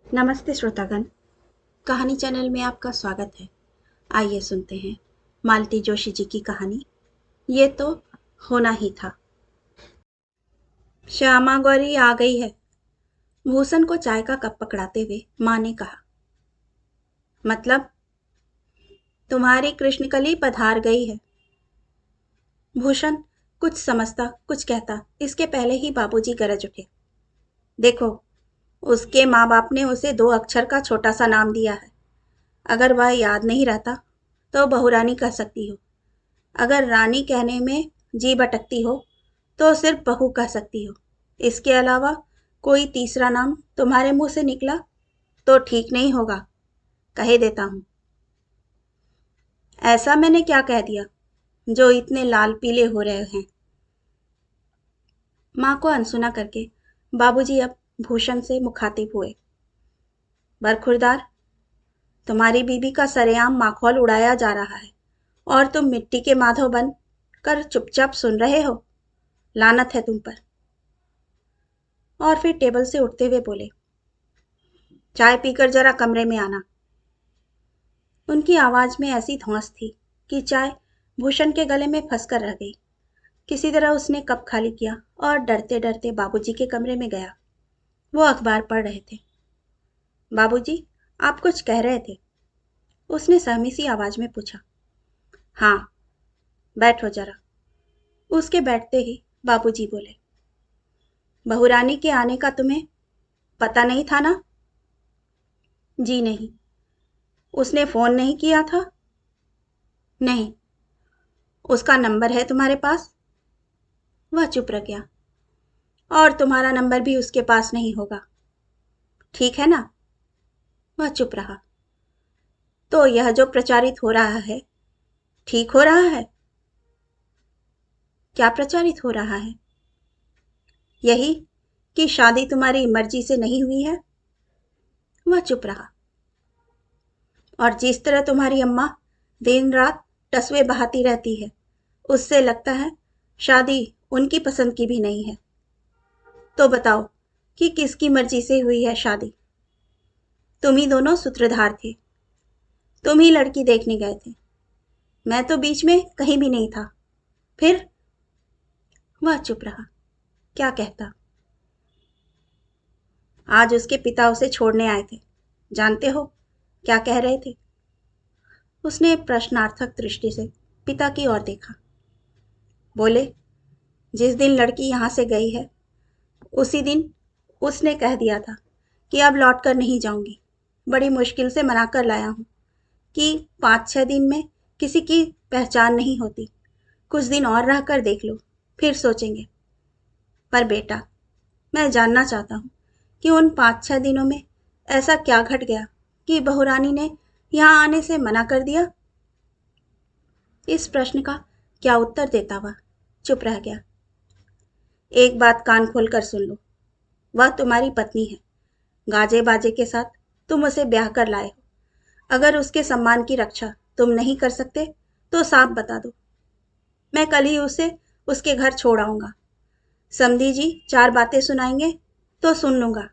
नमस्ते श्रोतागण। कहानी चैनल में आपका स्वागत है। आइए सुनते हैं मालती जोशी जी की कहानी, ये तो होना ही था। श्यामा गौरी आ गई है, भूषण को चाय का कप पकड़ाते हुए माँ ने कहा। मतलब? तुम्हारी कृष्णकली पधार गई है। भूषण कुछ समझता कुछ कहता, इसके पहले ही बाबूजी गरज उठे। देखो, उसके माँ बाप ने उसे 2 अक्षर का छोटा सा नाम दिया है। अगर वह याद नहीं रहता तो बहुरानी कह सकती हो। अगर रानी कहने में जी भटकती हो तो सिर्फ बहू कह सकती हो। इसके अलावा कोई तीसरा नाम तुम्हारे मुंह से निकला तो ठीक नहीं होगा, कहे देता हूं। ऐसा मैंने क्या कह दिया जो इतने लाल पीले हो रहे हैं? माँ को अनसुना करके बाबूजी अब भूषण से मुखातिब हुए। बरखुरदार, तुम्हारी बीबी का सरेआम माखौल उड़ाया जा रहा है और तुम मिट्टी के माधव बन कर चुपचाप सुन रहे हो। लानत है तुम पर। और फिर टेबल से उठते हुए बोले, चाय पीकर जरा कमरे में आना। उनकी आवाज में ऐसी धौंस थी कि चाय भूषण के गले में फंस कर रह गई। किसी तरह उसने कप खाली किया और डरते डरते बाबूजी के कमरे में गया। वो अखबार पढ़ रहे थे। बाबूजी, आप कुछ कह रहे थे? उसने सहमी सी आवाज में पूछा। हाँ, बैठो जरा। उसके बैठते ही बाबूजी बोले, बहुरानी के आने का तुम्हें पता नहीं था ना? जी नहीं। उसने फोन नहीं किया था? नहीं। उसका नंबर है तुम्हारे पास? वह चुप रह गया। और तुम्हारा नंबर भी उसके पास नहीं होगा, ठीक है ना? वह चुप रहा। तो यह जो प्रचारित हो रहा है, ठीक हो रहा है? क्या प्रचारित हो रहा है? यही कि शादी तुम्हारी मर्जी से नहीं हुई है। वह चुप रहा। और जिस तरह तुम्हारी अम्मा दिन रात टसवे बहाती रहती है, उससे लगता है शादी उनकी पसंद की भी नहीं है। तो बताओ कि किसकी मर्जी से हुई है शादी? तुम ही दोनों सूत्रधार थे। तुम ही लड़की देखने गए थे। मैं तो बीच में कहीं भी नहीं था। फिर? वह चुप रहा। क्या कहता? आज उसके पिता उसे छोड़ने आए थे। जानते हो क्या कह रहे थे? उसने प्रश्नार्थक दृष्टि से पिता की ओर देखा। बोले, जिस दिन लड़की यहां से गई है उसी दिन उसने कह दिया था कि अब लौट कर नहीं जाऊंगी। बड़ी मुश्किल से मना कर लाया हूं कि 5-6 दिन में किसी की पहचान नहीं होती। कुछ दिन और रह कर देख लो, फिर सोचेंगे। पर बेटा, मैं जानना चाहता हूँ कि उन 5-6 दिनों में ऐसा क्या घट गया कि बहुरानी ने यहाँ आने से मना कर दिया? इस प्रश्न का क्या उत्तर देता वह चुप रह गया। एक बात कान खोल कर सुन लो, वह तुम्हारी पत्नी है। गाजे बाजे के साथ तुम उसे ब्याह कर लाए हो। अगर उसके सम्मान की रक्षा तुम नहीं कर सकते तो साफ बता दो। मैं कल ही उसे उसके घर छोड़ आऊंगा। समधी जी 4 बातें सुनाएंगे तो सुन लूंगा,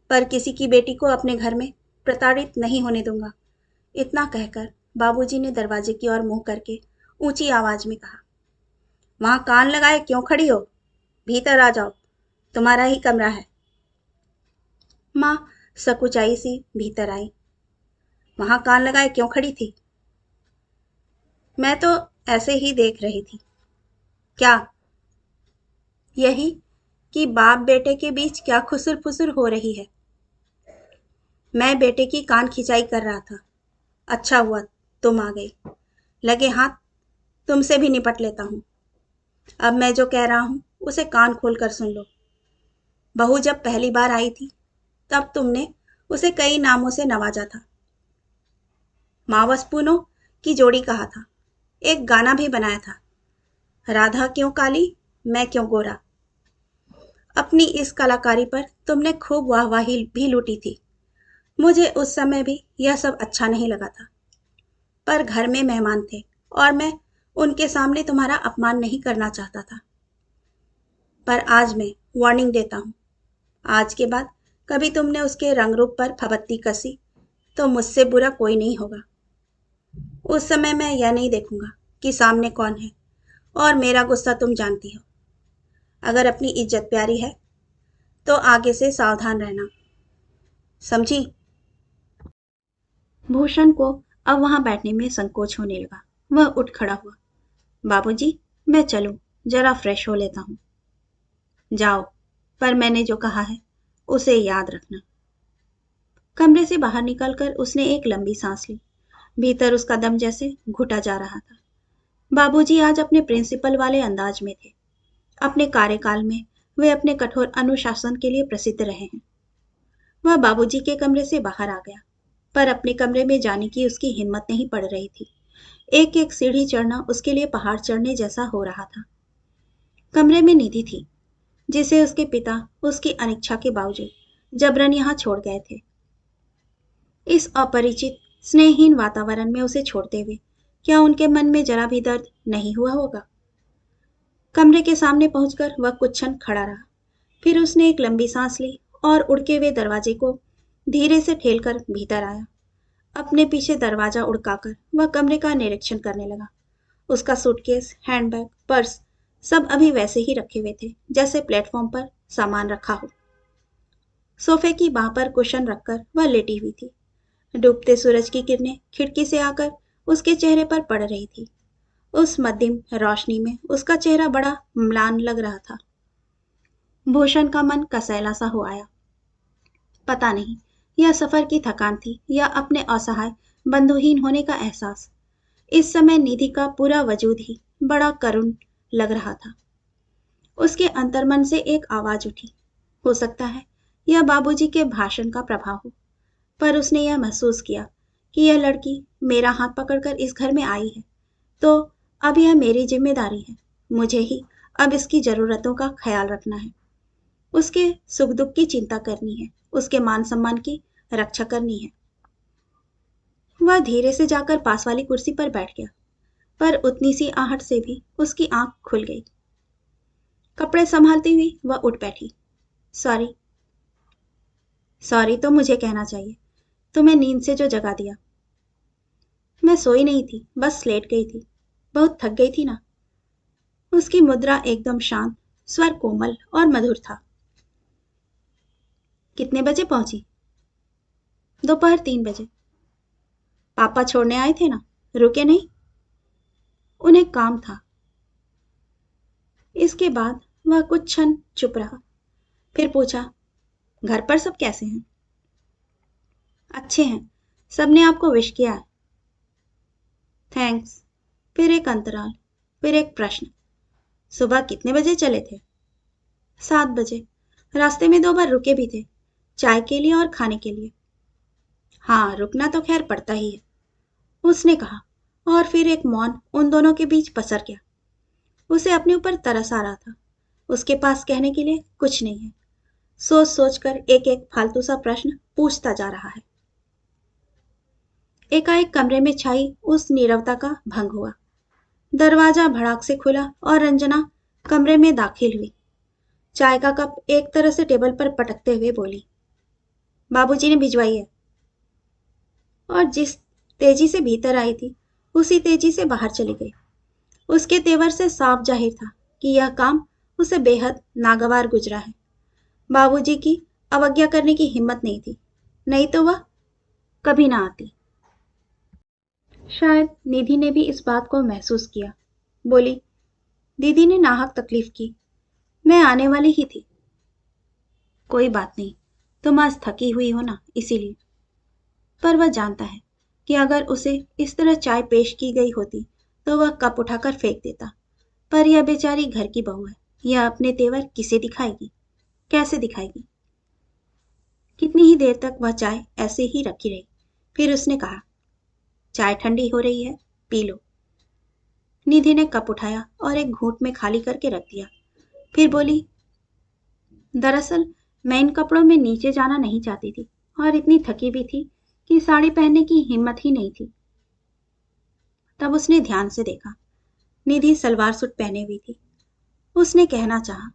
पर किसी की बेटी को अपने घर में प्रताड़ित नहीं होने दूंगा। इतना कहकर बाबूजी ने दरवाजे की ओर मुंह करके ऊंची आवाज में कहा, वहां कान लगाए क्यों खड़ी हो? भीतर आ जाओ, तुम्हारा ही कमरा है। माँ सकुचाई सी भीतर आई। वहां कान लगाए क्यों खड़ी थी? मैं तो ऐसे ही देख रही थी। क्या? यही कि बाप बेटे के बीच क्या खुसर फुसर हो रही है। मैं बेटे की कान खिंचाई कर रहा था। अच्छा हुआ तुम आ गई। लगे हाथ तुमसे भी निपट लेता हूँ। अब मैं जो कह रहा हूँ उसे कान खोल कर सुन लो। बहू जब पहली बार आई थी तब तुमने उसे कई नामों से नवाजा था। मावसपूनो की जोड़ी कहा था। एक गाना भी बनाया था, राधा क्यों काली मैं क्यों गोरा। अपनी इस कलाकारी पर तुमने खूब वाहवाही भी लूटी थी। मुझे उस समय भी यह सब अच्छा नहीं लगा था, पर घर में मेहमान थे और मैं उनके सामने तुम्हारा अपमान नहीं करना चाहता था। पर आज मैं वार्निंग देता हूँ, आज के बाद कभी तुमने उसके रंग रूप पर फबत्ती कसी तो मुझसे बुरा कोई नहीं होगा। उस समय मैं यह नहीं देखूंगा कि सामने कौन है, और मेरा गुस्सा तुम जानती हो। अगर अपनी इज्जत प्यारी है तो आगे से सावधान रहना, समझी? भूषण को अब वहां बैठने में संकोच होने लगा। वह उठ खड़ा हुआ। बाबूजी, मैं चलूं? जरा फ्रेश हो लेता हूं। जाओ, पर मैंने जो कहा है उसे याद रखना। कमरे से बाहर निकलकर उसने एक लंबी सांस ली। भीतर उसका दम जैसे घुटा जा रहा था। बाबूजी आज अपने प्रिंसिपल वाले अंदाज में थे। अपने कार्यकाल में वे अपने कठोर अनुशासन के लिए प्रसिद्ध रहे हैं। वह बाबूजी के कमरे से बाहर आ गया, पर अपने कमरे में जाने की उसकी हिम्मत नहीं पड़ रही थी। एक एक सीढ़ी चढ़ना उसके लिए पहाड़ चढ़ने जैसा हो रहा था। कमरे में निधि थी, जिसे उसके पिता उसकी अनिच्छा के बावजूद जबरन यहाँ छोड़ गए थे। इस अपरिचित स्नेहहीन वातावरण में उसे छोड़ते हुए क्या उनके मन में जरा भी दर्द नहीं हुआ होगा? कमरे के सामने पहुंचकर वह कुछ क्षण खड़ा रहा। फिर उसने एक लंबी सांस ली और उड़के हुए दरवाजे को धीरे से ठेलकर भीतर आया। अपने पीछे दरवाजा उड़काकर वह कमरे का निरीक्षण करने लगा। उसका सूटकेस, हैंडबैग, पर्स सब अभी वैसे ही रखे हुए थे जैसे प्लेटफॉर्म पर सामान रखा हो। सोफे की बांह पर कुशन रखकर वह लेटी हुई थी। डूबते सूरज की किरणें खिड़की से आकर उसके चेहरे पर पड़ रही थी। उस मध्यम रोशनी में उसका चेहरा बड़ा म्लान लग रहा था। भूषण का मन कसैला सा हो आया। पता नहीं यह सफर की थकान थी या अपने असहाय बंधुहीन होने का एहसास। इस समय निधि का पूरा वजूद ही बड़ा करुण लग रहा था। उसके अंतर्मन से एक आवाज उठी। हो सकता है यह बाबूजी के भाषण का प्रभाव हो, पर उसने यह महसूस किया कि यह लड़की मेरा हाथ पकड़कर इस घर में आई है, तो अब यह मेरी जिम्मेदारी है। मुझे ही अब इसकी जरूरतों का ख्याल रखना है, उसके सुख दुख की चिंता करनी है, उसके मान सम्मान की रक्षा करनी है। वह धीरे से जाकर पास वाली कुर्सी पर बैठ गया, पर उतनी सी आहट से भी उसकी आंख खुल गई। कपड़े संभालती हुई वह उठ बैठी। सॉरी। सॉरी तो मुझे कहना चाहिए, तुम्हें नींद से जो जगा दिया। मैं सोई नहीं थी, बस लेट गई थी। बहुत थक गई थी ना। उसकी मुद्रा एकदम शांत, स्वर कोमल और मधुर था। कितने बजे पहुंची? दोपहर 3 बजे। पापा छोड़ने आए थे ना, रुके नहीं? उन्हें काम था। इसके बाद वह कुछ क्षण चुप रहा, फिर पूछा, घर पर सब कैसे हैं? अच्छे हैं, सबने आपको विश किया है। थैंक्स। फिर एक अंतराल, फिर एक प्रश्न। सुबह कितने बजे चले थे? 7 बजे। रास्ते में 2 बार रुके भी थे, चाय के लिए और खाने के लिए। हाँ, रुकना तो खैर पड़ता ही है, उसने कहा, और फिर एक मौन उन दोनों के बीच पसर गया। उसे अपने ऊपर तरस आ रहा था। उसके पास कहने के लिए कुछ नहीं है। सोच सोच कर एक एक फालतू सा प्रश्न पूछता जा रहा है। एकाएक कमरे में छाई उस नीरवता का भंग हुआ। दरवाजा भड़ाक से खुला और रंजना कमरे में दाखिल हुई। चाय का कप एक तरह से टेबल पर पटकते हुए बोली, बाबूजी ने भिजवाई है। और जिस तेजी से भीतर आई थी उसी तेजी से बाहर चली गई। उसके तेवर से साफ जाहिर था कि यह काम उसे बेहद नागवार गुजरा है। बाबूजी की अवज्ञा करने की हिम्मत नहीं थी, नहीं तो वह कभी ना आती। शायद निधि ने भी इस बात को महसूस किया। बोली, दीदी ने नाहक तकलीफ की, मैं आने वाली ही थी। कोई बात नहीं, तुम आज थकी हुई हो ना, इसीलिए। पर वह जानता है कि अगर उसे इस तरह चाय पेश की गई होती तो वह कप उठाकर फेंक देता। पर यह बेचारी घर की बहू है, यह अपने तेवर किसे दिखाएगी, कैसे दिखाएगी? कितनी ही देर तक वह चाय ऐसे ही रखी रही। फिर उसने कहा, चाय ठंडी हो रही है, पी लो। निधि ने कप उठाया और एक घूंट में खाली करके रख दिया। फिर बोली, दरअसल मैं इन कपड़ों में नीचे जाना नहीं चाहती थी, और इतनी थकी भी थी कि साड़ी पहनने की हिम्मत ही नहीं थी। तब उसने ध्यान से देखा, निधि सलवार सूट पहने हुई थी। उसने कहना चाहा,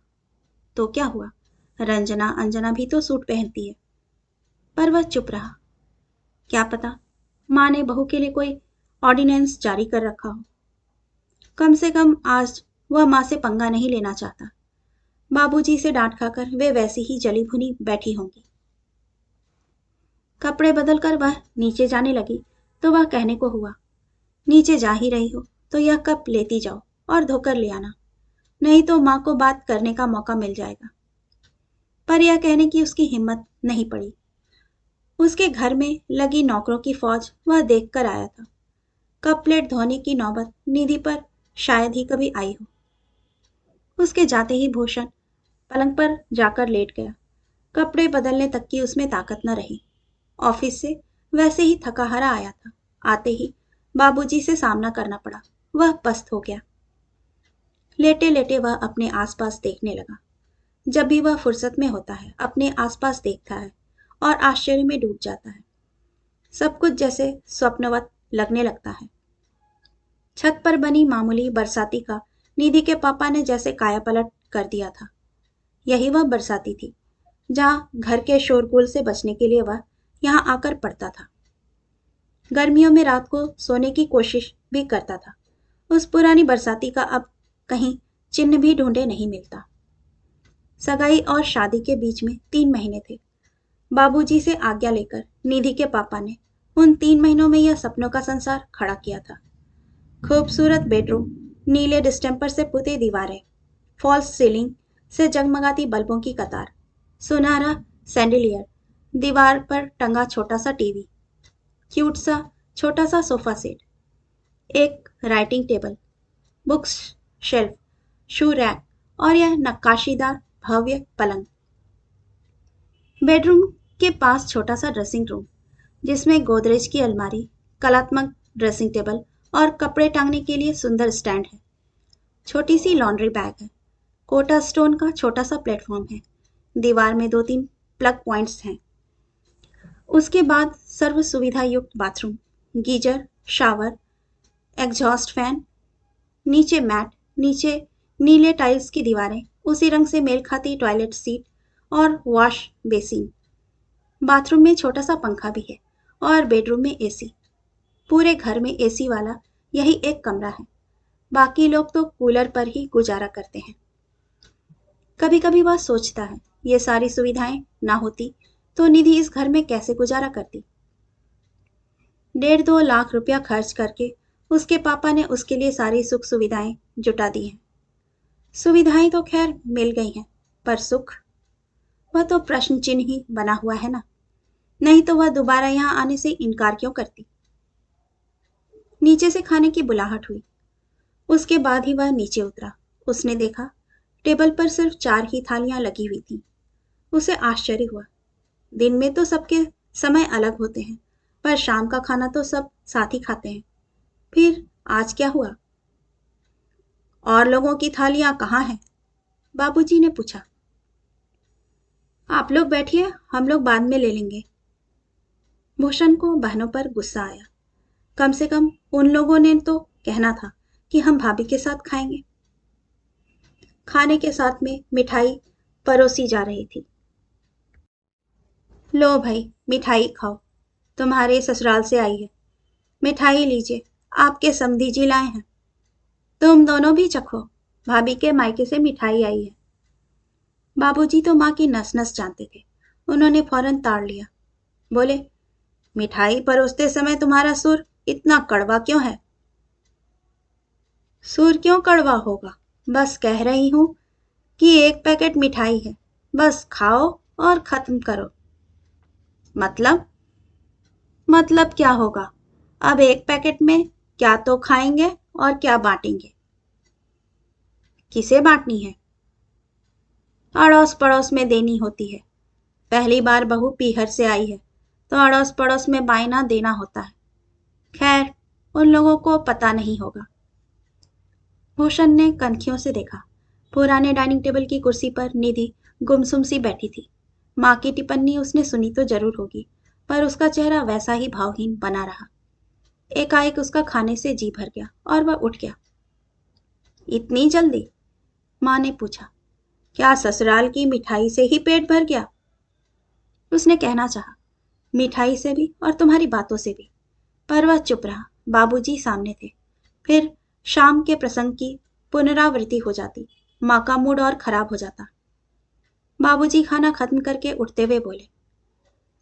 तो क्या हुआ, रंजना अंजना भी तो सूट पहनती है। पर वह चुप रहा। क्या पता माँ ने बहू के लिए कोई ऑर्डिनेंस जारी कर रखा हो। कम से कम आज वह माँ से पंगा नहीं लेना चाहता। बाबूजी से डांट खाकर वे वैसी ही जली भुनी बैठी होंगी। कपड़े बदलकर वह नीचे जाने लगी तो वह कहने को हुआ, नीचे जा ही रही हो तो यह कप लेती जाओ और धोकर ले आना, नहीं तो माँ को बात करने का मौका मिल जाएगा। पर यह कहने की उसकी हिम्मत नहीं पड़ी। उसके घर में लगी नौकरों की फौज वह देख कर आया था। कप प्लेट धोने की नौबत निधि पर शायद ही कभी आई हो। उसके जाते ही भूषण पलंग पर जाकर लेट गया। कपड़े बदलने तक की उसमें ताकत न रही। ऑफिस से वैसे ही थका हारा आया था। आते ही बाबूजी से सामना करना पड़ा। वह पस्त हो गया। लेटे लेटे वह अपने आसपास देखने लगा। जब भी वह फुर्सत में होता है अपने आसपास देखता है और आश्चर्य में डूब जाता है। सब कुछ जैसे स्वप्नवत लगने लगता है। छत पर बनी मामूली बरसाती का निधि के पापा ने जैसे कायापलट कर दिया था। यही वह बरसाती थी जहां घर के शोरगुल से बचने के लिए वह यहां आकर पड़ता था। गर्मियों में रात को सोने की कोशिश भी करता था। उस पुरानी बरसाती का अब कहीं चिन्ह भी ढूंढे नहीं मिलता। सगाई और शादी के बीच में 3 महीने थे। बाबूजी से आज्ञा लेकर निधि के पापा ने उन 3 महीनों में यह सपनों का संसार खड़ा किया था। खूबसूरत बेडरूम, नीले डिस्टेम्पर से पुते दीवारें, फॉल्स सीलिंग से जगमगाती बल्बों की कतार, सुनहरा सैंडलियर, दीवार पर टंगा छोटा सा टीवी, क्यूट सा छोटा सा सोफा सेट, एक writing table, books shelf, shoe rack और यह नक्काशीदार भव्य पलंग। बेडरूम के पास छोटा सा ड्रेसिंग रूम जिसमें गोदरेज की अलमारी, कलात्मक ड्रेसिंग टेबल और कपड़े टांगने के लिए सुंदर स्टैंड है। छोटी सी लॉन्ड्री बैग है। कोटा स्टोन का छोटा सा प्लेटफॉर्म है। दीवार में 2-3 प्लग पॉइंट्स हैं। उसके बाद सर्व सुविधा युक्त bathroom, geyser, shower, exhaust fan, नीचे मैट, नीचे नीले टाइल्स की दीवारें, उसी रंग से मेल खाती टॉयलेट सीट और वॉश बेसिन। बाथरूम में छोटा सा पंखा भी है और बेडरूम में एसी। पूरे घर में एसी वाला यही एक कमरा है। बाकी लोग तो कूलर पर ही गुजारा करते हैं। कभी कभी वह सोचता है ये सारी सुविधाएं ना होती तो निधि इस घर में कैसे गुजारा करती। 1.5-2 लाख रुपया खर्च करके उसके पापा ने उसके लिए सारी सुख सुविधाएं जुटा दी हैं। सुविधाएं तो खैर मिल गई हैं, पर सुख, वह तो प्रश्न चिन्ह ही बना हुआ है ना। नहीं तो वह दोबारा यहां आने से इनकार क्यों करती। नीचे से खाने की बुलाहट हुई। उसके बाद ही वह नीचे उतरा। उसने देखा टेबल पर सिर्फ 4 ही थालियां लगी हुई थीं। उसे आश्चर्य हुआ। दिन में तो सबके समय अलग होते हैं, पर शाम का खाना तो सब साथ ही खाते हैं। फिर आज क्या हुआ? और लोगों की थालियां कहाँ हैं? बाबूजी ने पूछा। आप लोग बैठिए, हम लोग बाद में ले लेंगे। भूषण को बहनों पर गुस्सा आया। कम से कम उन लोगों ने तो कहना था कि हम भाभी के साथ खाएंगे। खाने के साथ में मिठाई परोसी जा रही थी। लो भाई, मिठाई खाओ, तुम्हारे ससुराल से आई है। मिठाई लीजिए, आपके समधी जी लाए हैं। तुम दोनों भी चखो, भाभी के मायके से मिठाई आई है। बाबूजी तो माँ की नस नस जानते थे। उन्होंने फौरन ताड़ लिया। बोले, मिठाई परोसते समय तुम्हारा सुर इतना कड़वा क्यों है? सुर क्यों कड़वा होगा, बस कह रही हूं कि एक पैकेट मिठाई है, बस खाओ और खत्म करो। मतलब क्या होगा? अब एक पैकेट में क्या तो खाएंगे और क्या बांटेंगे। किसे बांटनी है? अड़ोस पड़ोस में देनी होती है। पहली बार बहू पीहर से आई है तो अड़ोस पड़ोस में बायना देना होता है। खैर, उन लोगों को पता नहीं होगा। भूषण ने कनखियों से देखा। पुराने डाइनिंग टेबल की कुर्सी पर निधि गुमसुम सी बैठी थी। माँ की टिप्पणी उसने सुनी तो जरूर होगी, पर उसका चेहरा वैसा ही भावहीन बना रहा। एकाएक उसका खाने से जी भर गया और वह उठ गया। इतनी जल्दी? माँ ने पूछा। क्या ससुराल की मिठाई से ही पेट भर गया? उसने कहना चाहा, मिठाई से भी और तुम्हारी बातों से भी, पर वह चुप रहा। बाबूजी सामने थे। फिर शाम के प्रसंग की पुनरावृत्ति हो जाती। माँ का मूड और खराब हो जाता। बाबूजी खाना खत्म करके उठते हुए बोले,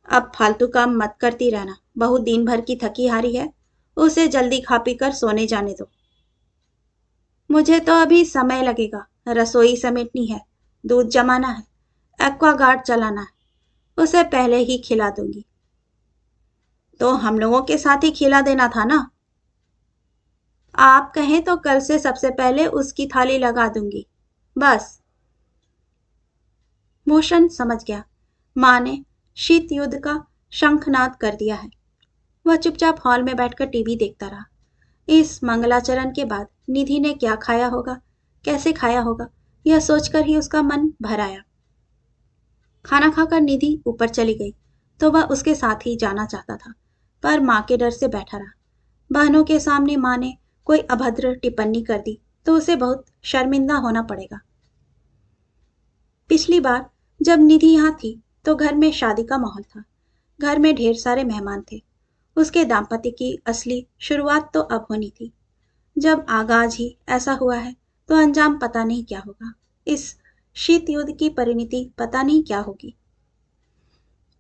अब फालतू काम मत करती रहना, बहू दिन भर की थकी हारी है, उसे जल्दी खा पी कर सोने जाने दो। मुझे तो अभी समय लगेगा, रसोई समेटनी है, दूध जमाना है, एक्वागार्ड चलाना है, उसे पहले ही खिला दूंगी। तो हम लोगों के साथ ही खिला देना था ना। आप कहें तो कल से सबसे पहले उसकी थाली लगा दूंगी, बस। भूषण समझ गया, माँ ने शीत युद्ध का शंखनाद कर दिया है। वह चुपचाप हॉल में बैठकर टीवी देखता रहा। इस मंगलाचरण के बाद निधि ने क्या खाया होगा, कैसे खाया होगा, यह सोचकर ही उसका मन भर आया। खाना खाकर निधि ऊपर चली गई तो वह उसके साथ ही जाना चाहता था, पर माँ के डर से बैठा रहा। बहनों के सामने माँ ने कोई अभद्र टिप्पणी कर दी तो उसे बहुत शर्मिंदा होना पड़ेगा। पिछली बार जब निधि यहाँ थी तो घर में शादी का माहौल था। घर में ढेर सारे मेहमान थे। उसके दाम्पत्य की असली शुरुआत तो अब होनी थी। जब आगाज ही ऐसा हुआ है तो अंजाम पता नहीं क्या होगा। इस शीत युद्ध की परिणति पता नहीं क्या होगी।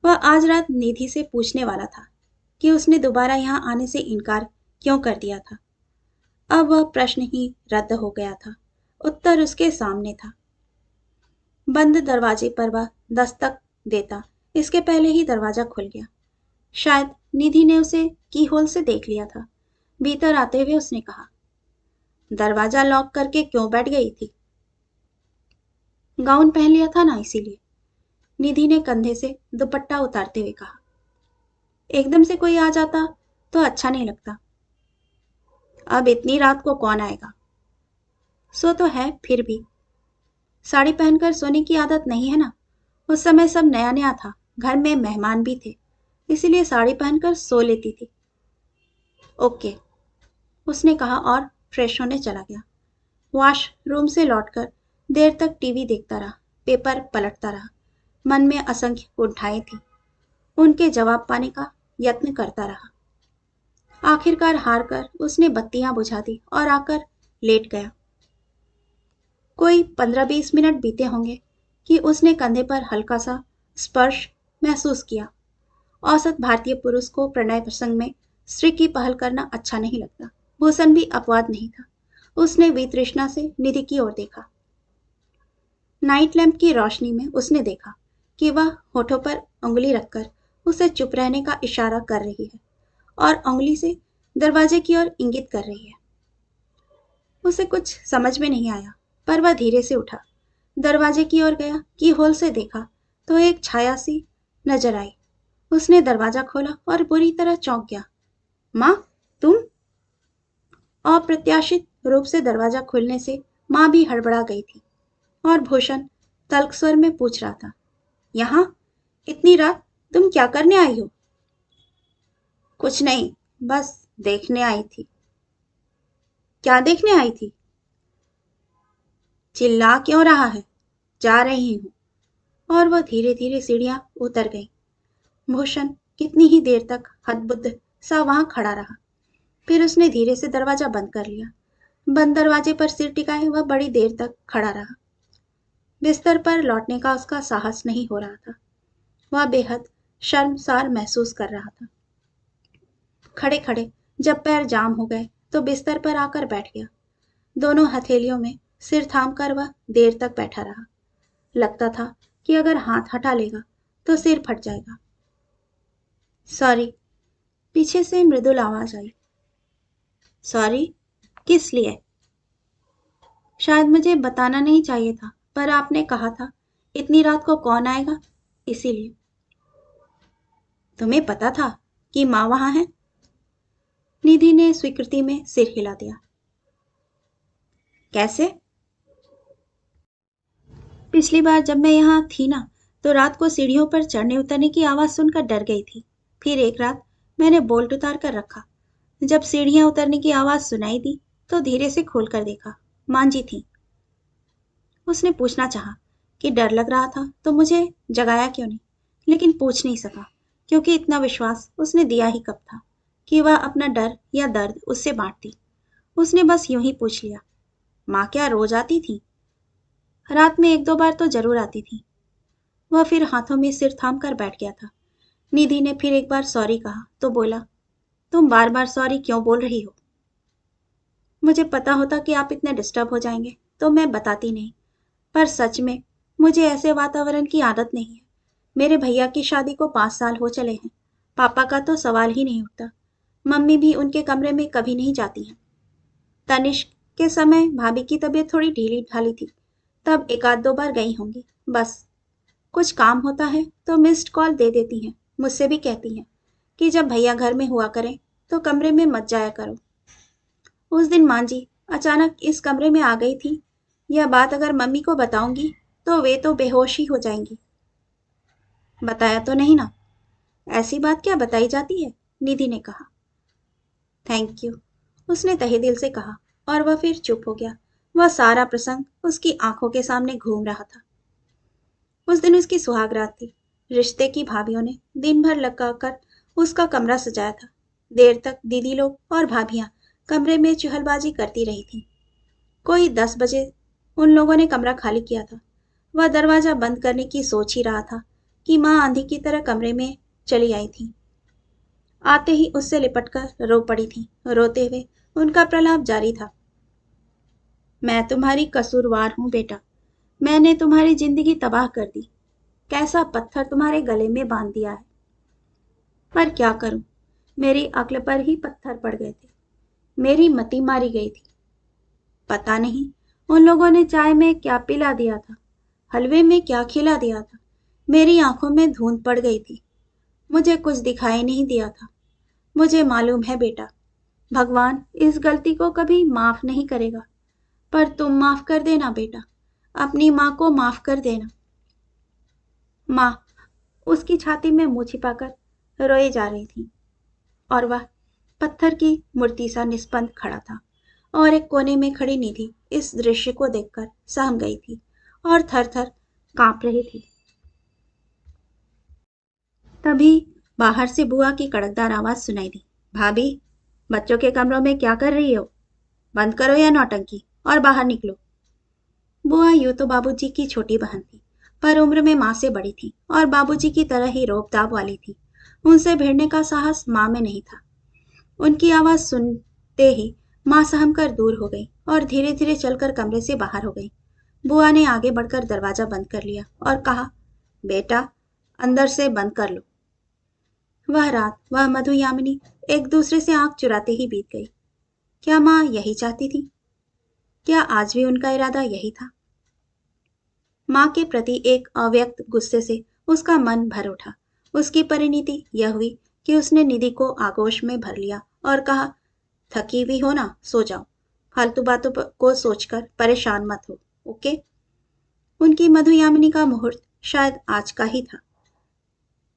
वह आज रात निधि से पूछने वाला था कि उसने दोबारा यहाँ आने से इनकार क्यों कर दिया था। अब वह प्रश्न ही रद्द हो गया था। उत्तर उसके सामने था। बंद दरवाजे पर वह दस्तक देता, इसके पहले ही दरवाजा खुल गया। शायद निधि ने उसे की होल से देख लिया था। भीतर आते हुए उसने कहा, दरवाजा लॉक करके क्यों बैठ गई थी? गाउन पहन लिया था ना, इसीलिए। निधि ने कंधे से दुपट्टा उतारते हुए कहा। एकदम से कोई आ जाता तो अच्छा नहीं लगता। अब इतनी रात को कौन आएगा? सो तो है, फिर भी साड़ी पहनकर सोने की आदत नहीं है ना। उस समय सब नया नया था, घर में मेहमान भी थे, इसीलिए साड़ी पहनकर सो लेती थी। ओके, उसने कहा और फ्रेश होने चला गया। वॉशरूम से लौटकर देर तक टीवी देखता रहा, पेपर पलटता रहा। मन में असंख्य कुंठाएं थी, उनके जवाब पाने का यत्न करता रहा। आखिरकार हार कर उसने बत्तियां बुझा दी और आकर लेट गया। कोई 15-20 मिनट बीते होंगे कि उसने कंधे पर हल्का सा स्पर्श महसूस किया। औसत भारतीय पुरुष को प्रणय प्रसंग में स्त्री की पहल करना अच्छा नहीं लगता। भूषण भी अपवाद नहीं था। उसने वितृष्णा से निधि की ओर देखा। नाइट लैंप की रोशनी में उसने देखा कि वह होठों पर उंगली रखकर उसे चुप रहने का इशारा कर रही है और उंगली से दरवाजे की ओर इंगित कर रही है। उसे कुछ समझ में नहीं आया, पर वह धीरे से उठा, दरवाजे की ओर गया, की होल से देखा तो एक छाया सी नजर आई। उसने दरवाजा खोला और बुरी तरह चौंक गया। माँ, तुम? अप्रत्याशित रूप से दरवाजा खुलने से माँ भी हड़बड़ा गई थी और भूषण तल्ख स्वर में पूछ रहा था, यहाँ इतनी रात तुम क्या करने आई हो? कुछ नहीं, बस देखने आई थी। क्या देखने आई थी? चिल्ला क्यों रहा है? जा रही हूं। और वह धीरे धीरे सीढ़ियां उतर गई। भूषण कितनी ही देर तक हतबुद्ध सा वहां खड़ा रहा। फिर उसने धीरे से दरवाजा बंद कर लिया। बंद दरवाजे पर सिर टिकाए वह बड़ी देर तक खड़ा रहा। बिस्तर पर लौटने का उसका साहस नहीं हो रहा था। वह बेहद शर्मसार महसूस कर रहा था। खड़े खड़े जब पैर जाम हो गए तो बिस्तर पर आकर बैठ गया। दोनों हथेलियों में सिर थाम कर वह देर तक बैठा रहा। लगता था कि अगर हाथ हटा लेगा तो सिर फट जाएगा। सॉरी, पीछे से मृदुल आवाज आई। सॉरी, किस लिए? शायद मुझे बताना नहीं चाहिए था, पर आपने कहा था इतनी रात को कौन आएगा, इसीलिए। तुम्हें पता था कि माँ वहां है? निधि ने स्वीकृति में सिर हिला दिया। कैसे? पिछली बार जब मैं यहाँ थी ना, तो रात को सीढ़ियों पर चढ़ने उतरने की आवाज सुनकर डर गई थी। फिर एक रात मैंने बोल्ट उतार कर रखा। जब सीढ़ियां उतरने की आवाज सुनाई दी तो धीरे से खोल कर देखा, मांझी थी। उसने पूछना चाहा, कि डर लग रहा था तो मुझे जगाया क्यों नहीं, लेकिन पूछ नहीं सका क्योंकि इतना विश्वास उसने दिया ही कब था कि वह अपना डर या दर्द उससे बांटती। उसने बस यूं ही पूछ लिया, माँ क्या रोज आती थी? रात में एक दो बार तो जरूर आती थी। वह फिर हाथों में सिर थाम कर बैठ गया था। निधि ने फिर एक बार सॉरी कहा तो बोला, तुम बार बार सॉरी क्यों बोल रही हो? मुझे पता होता कि आप इतने डिस्टर्ब हो जाएंगे तो मैं बताती नहीं, पर सच में मुझे ऐसे वातावरण की आदत नहीं है। मेरे भैया की शादी को 5 साल हो चले हैं। पापा का तो सवाल ही नहीं उठता। मम्मी भी उनके कमरे में कभी नहीं जाती हैं। तनिष्क के समय भाभी की तबीयत थोड़ी ढीली ढाली थी, तब एक आध दो बार गई होंगी बस। कुछ काम होता है तो मिस्ड कॉल दे देती हैं। मुझसे भी कहती हैं कि जब भैया घर में हुआ करें तो कमरे में मत जाया करो। उस दिन मां जी अचानक इस कमरे में आ गई थी। यह बात अगर मम्मी को बताऊंगी तो वे तो बेहोश ही हो जाएंगी। बताया तो नहीं ना? ऐसी बात क्या बताई जाती है, निधि ने कहा। थैंक यू, उसने तहे दिल से कहा और वह फिर चुप हो गया। वह सारा प्रसंग उसकी आंखों के सामने घूम रहा था। उस दिन उसकी सुहागरात थी। रिश्ते की भाभीियों ने दिन भर लगाकर उसका कमरा सजाया था। देर तक दीदी लोग और भाभियां कमरे में चुहलबाजी करती रही थीं। कोई 10 बजे उन लोगों ने कमरा खाली किया था। वह दरवाजा बंद करने की सोच ही रहा था कि मां आंधी की तरह कमरे में चली आई थी। आते ही उससे लिपटकर रो पड़ी थी। रोते हुए उनका प्रलाप जारी था। मैं तुम्हारी कसूरवार हूं बेटा। मैंने तुम्हारी जिंदगी तबाह कर दी। कैसा पत्थर तुम्हारे गले में बांध दिया है। पर क्या करूं, मेरी अक्ल पर ही पत्थर पड़ गए थे। मेरी मति मारी गई थी। पता नहीं उन लोगों ने चाय में क्या पिला दिया था, हलवे में क्या खिला दिया था। मेरी आंखों में धुंध पड़ गई थी। मुझे कुछ दिखाई नहीं दिया था। मुझे मालूम है बेटा, भगवान इस गलती को कभी माफ नहीं करेगा, पर तुम माफ कर देना बेटा। अपनी माँ को माफ कर देना। माँ उसकी छाती में मुंह छिपाकर रोए जा रही थी और वह पत्थर की मूर्ति सा निष्पंद खड़ा था। और एक कोने में खड़ी निधि इस दृश्य को देखकर सहम गई थी और थर थर कांप रही थी। तभी बाहर से बुआ की कड़कदार आवाज सुनाई दी, भाभी बच्चों के कमरों में क्या कर रही हो? बंद करो यह नौटंकी और बाहर निकलो। बुआ यूं तो बाबूजी की छोटी बहन थी, पर उम्र में माँ से बड़ी थी और बाबूजी की तरह ही रोब-दाब वाली थी। उनसे भिड़ने का साहस माँ में नहीं था। उनकी आवाज सुनते ही माँ सहम कर दूर हो गई और धीरे धीरे चलकर कमरे से बाहर हो गई। बुआ ने आगे बढ़कर दरवाजा बंद कर लिया और कहा, बेटा अंदर से बंद कर लो। वह रात, वह मधु यामिनी एक दूसरे से आंख चुराते ही बीत गई। क्या माँ यही चाहती थी? क्या आज भी उनका इरादा यही था? माँ के प्रति एक अव्यक्त गुस्से से उसका मन भर उठा। उसकी परिणति यह हुई कि उसने निधि को आगोश में भर लिया और कहा, थकी हुई हो ना, सो जाओ। फालतू बातों को सोचकर परेशान मत हो, ओके? उनकी मधुयामिनी का मुहूर्त शायद आज का ही था।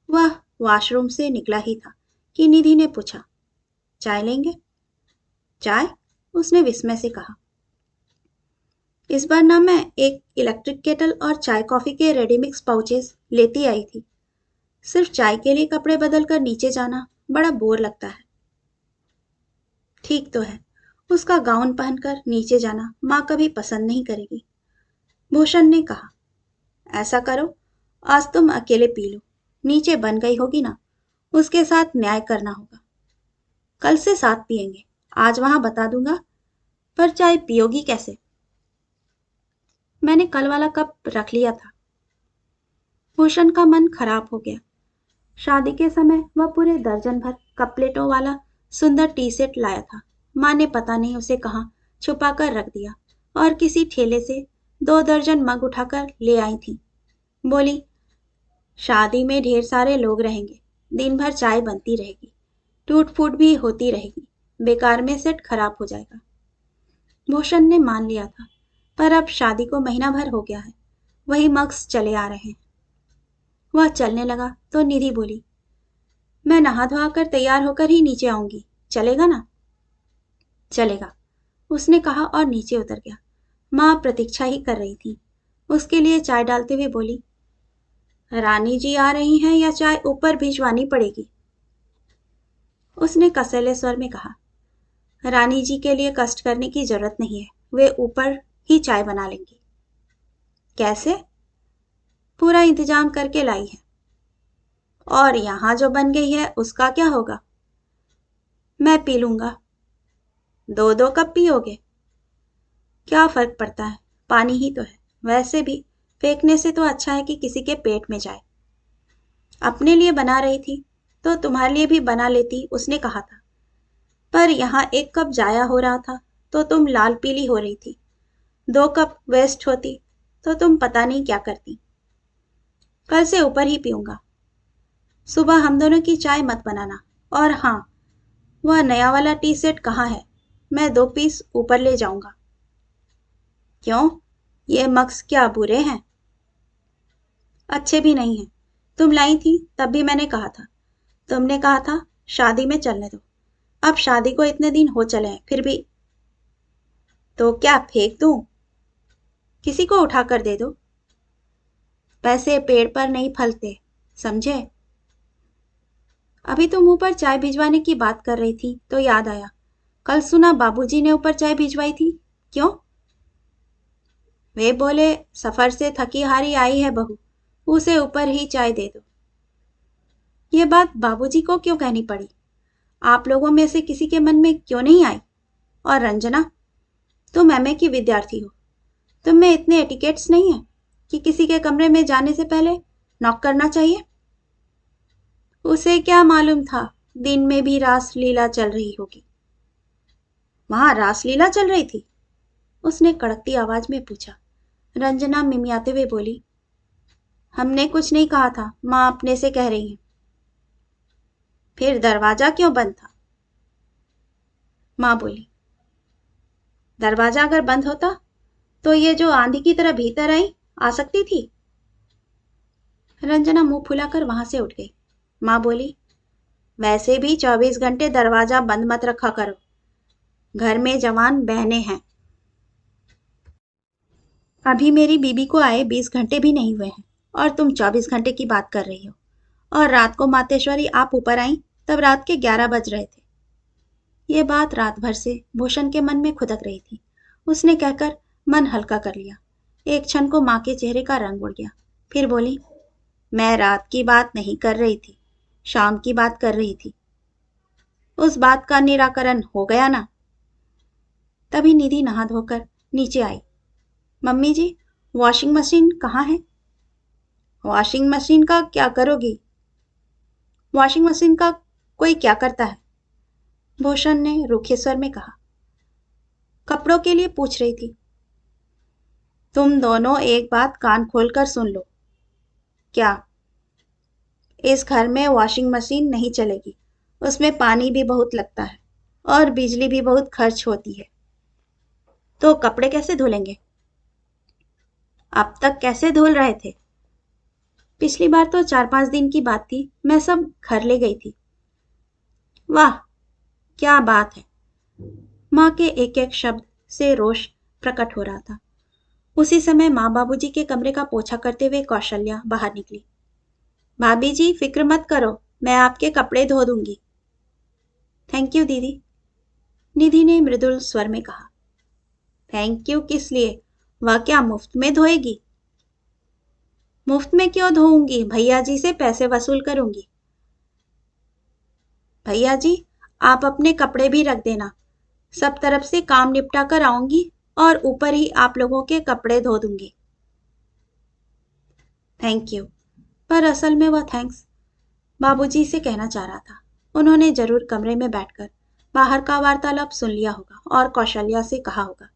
वह वॉशरूम से निकला ही था कि निधि ने पूछा, चाय लेंगे? चाय? उसने विस्मय से कहा। इस बार ना मैं एक इलेक्ट्रिक केटल और चाय कॉफी के रेडीमिक्स पाउचेस लेती आई थी। सिर्फ चाय के लिए कपड़े बदल कर नीचे जाना बड़ा बोर लगता है। ठीक तो है, उसका गाउन पहनकर नीचे जाना माँ कभी पसंद नहीं करेगी। भूषण ने कहा, ऐसा करो, आज तुम अकेले पी लो। नीचे बन गई होगी ना, उसके साथ न्याय करना होगा। कल से साथ पियेंगे, आज वहां बता दूंगा। पर चाय पियोगी कैसे? मैंने कल वाला कप रख लिया था। भूषण का मन खराब हो गया। शादी के समय वह पूरे दर्जन भर कपलेटों वाला सुंदर टी सेट लाया था। माँ ने पता नहीं उसे कहाँ छुपा कर रख दिया और किसी ठेले से 2 दर्जन मग उठाकर ले आई थी। बोली, शादी में ढेर सारे लोग रहेंगे, दिन भर चाय बनती रहेगी, टूट फूट भी होती रहेगी, बेकार में सेट खराब हो जाएगा। भूषण ने मान लिया था, पर अब शादी को महीना भर हो गया है, वही मग्स चले आ रहे हैं। वह चलने लगा तो निधि बोली, मैं नहा धोआ कर तैयार होकर ही नीचे आऊंगी, चलेगा ना? चलेगा, उसने कहा और नीचे उतर गया। माँ प्रतीक्षा ही कर रही थी। उसके लिए चाय डालते हुए बोली, रानी जी आ रही हैं या चाय ऊपर भिजवानी पड़ेगी? उसने कसैले स्वर में कहा, रानी जी के लिए कष्ट करने की जरूरत नहीं है, वे ऊपर ही चाय बना लेंगी। कैसे? पूरा इंतजाम करके लाई है। और यहां जो बन गई है उसका क्या होगा? मैं पी लूंगा। 2-2 कप पियोगे? क्या फर्क पड़ता है, पानी ही तो है। वैसे भी फेंकने से तो अच्छा है कि किसी के पेट में जाए। अपने लिए बना रही थी तो तुम्हारे लिए भी बना लेती, उसने कहा था। पर यहाँ 1 कप जाया हो रहा था तो तुम लाल पीली हो रही थी। 2 कप वेस्ट होती तो तुम पता नहीं क्या करती। कल से ऊपर ही पीऊंगा। सुबह हम दोनों की चाय मत बनाना। और हाँ, वह नया वाला टी सेट कहाँ है? मैं 2 पीस ऊपर ले जाऊंगा। क्यों? ये मग्स क्या बुरे हैं? अच्छे भी नहीं हैं। तुम लाई थी तब भी मैंने कहा था। तुमने कहा था शादी में चलने दो। अब शादी को इतने दिन हो चले हैं फिर भी। तो क्या फेंक दूं? किसी को उठा कर दे दो। पैसे पेड़ पर नहीं फलते, समझे? अभी तुम ऊपर चाय भिजवाने की बात कर रही थी तो याद आया, कल सुना बाबूजी ने ऊपर चाय भिजवाई थी। क्यों? वे बोले सफर से थकी हारी आई है बहू, उसे ऊपर ही चाय दे दो। ये बात बाबूजी को क्यों कहनी पड़ी? आप लोगों में से किसी के मन में क्यों नहीं आई? और रंजना, तुम एमए की विद्यार्थी हो। तुम में इतने एटिकेट्स नहीं है कि किसी के कमरे में जाने से पहले नॉक करना चाहिए? उसे क्या मालूम था दिन में भी रास लीला चल रही होगी। वहां रासलीला चल रही थी? उसने कड़कती आवाज में पूछा। रंजना मिमियाते हुए बोली, हमने कुछ नहीं कहा था, माँ अपने से कह रही है। फिर दरवाजा क्यों बंद था? माँ बोली, दरवाजा अगर बंद होता तो ये जो आंधी की तरह भीतर आई आ सकती थी? रंजना मुंह फुलाकर वहां से उठ गई। माँ बोली, वैसे भी 24 घंटे दरवाजा बंद मत रखा करो, घर में जवान बहनें हैं। अभी मेरी बीबी को आए 20 घंटे भी नहीं हुए हैं और तुम 24 घंटे की बात कर रही हो। और रात को मातेश्वरी आप ऊपर आई तब रात के 11 बज रहे थे। ये बात रात भर से भूषण के मन में खुदक रही थी। उसने कहकर मन हल्का कर लिया। एक क्षण को माँ के चेहरे का रंग उड़ गया। फिर बोली, मैं रात की बात नहीं कर रही थी, शाम की बात कर रही थी। उस बात का निराकरण हो गया ना? तभी निधि नहा धोकर नीचे आई। मम्मी जी, वॉशिंग मशीन कहाँ है? वॉशिंग मशीन का क्या करोगी? वॉशिंग मशीन का कोई क्या करता है? भूषण ने रूखे स्वर में कहा। कपड़ों के लिए पूछ रही थी। तुम दोनों एक बात कान खोलकर सुन लो। क्या? इस घर में वॉशिंग मशीन नहीं चलेगी। उसमें पानी भी बहुत लगता है और बिजली भी बहुत खर्च होती है। तो कपड़े कैसे धुलेंगे? अब तक कैसे धुल रहे थे? पिछली बार तो 4-5 दिन की बात थी, मैं सब घर ले गई थी। वाह, क्या बात है। माँ के एक एक शब्द से रोष प्रकट हो रहा था। उसी समय माँ बाबूजी के कमरे का पोछा करते हुए कौशल्या बाहर निकली। भाभी जी, फिक्र मत करो, मैं आपके कपड़े धो दूंगी। थैंक यू दीदी, निधि ने मृदुल स्वर में कहा। थैंक यू किस लिए? वह क्या मुफ्त में धोएगी? मुफ्त में क्यों धोऊंगी, भैया जी से पैसे वसूल करूंगी। भैया जी, आप अपने कपड़े भी रख देना, सब तरफ से काम निपटा कर आऊंगी और ऊपर ही आप लोगों के कपड़े धो दूंगी। Thank you. पर असल में वह थैंक्स बाबूजी से कहना चाह रहा था। उन्होंने जरूर कमरे में बैठकर बाहर का वार्तालाप सुन लिया होगा और कौशल्या से कहा होगा।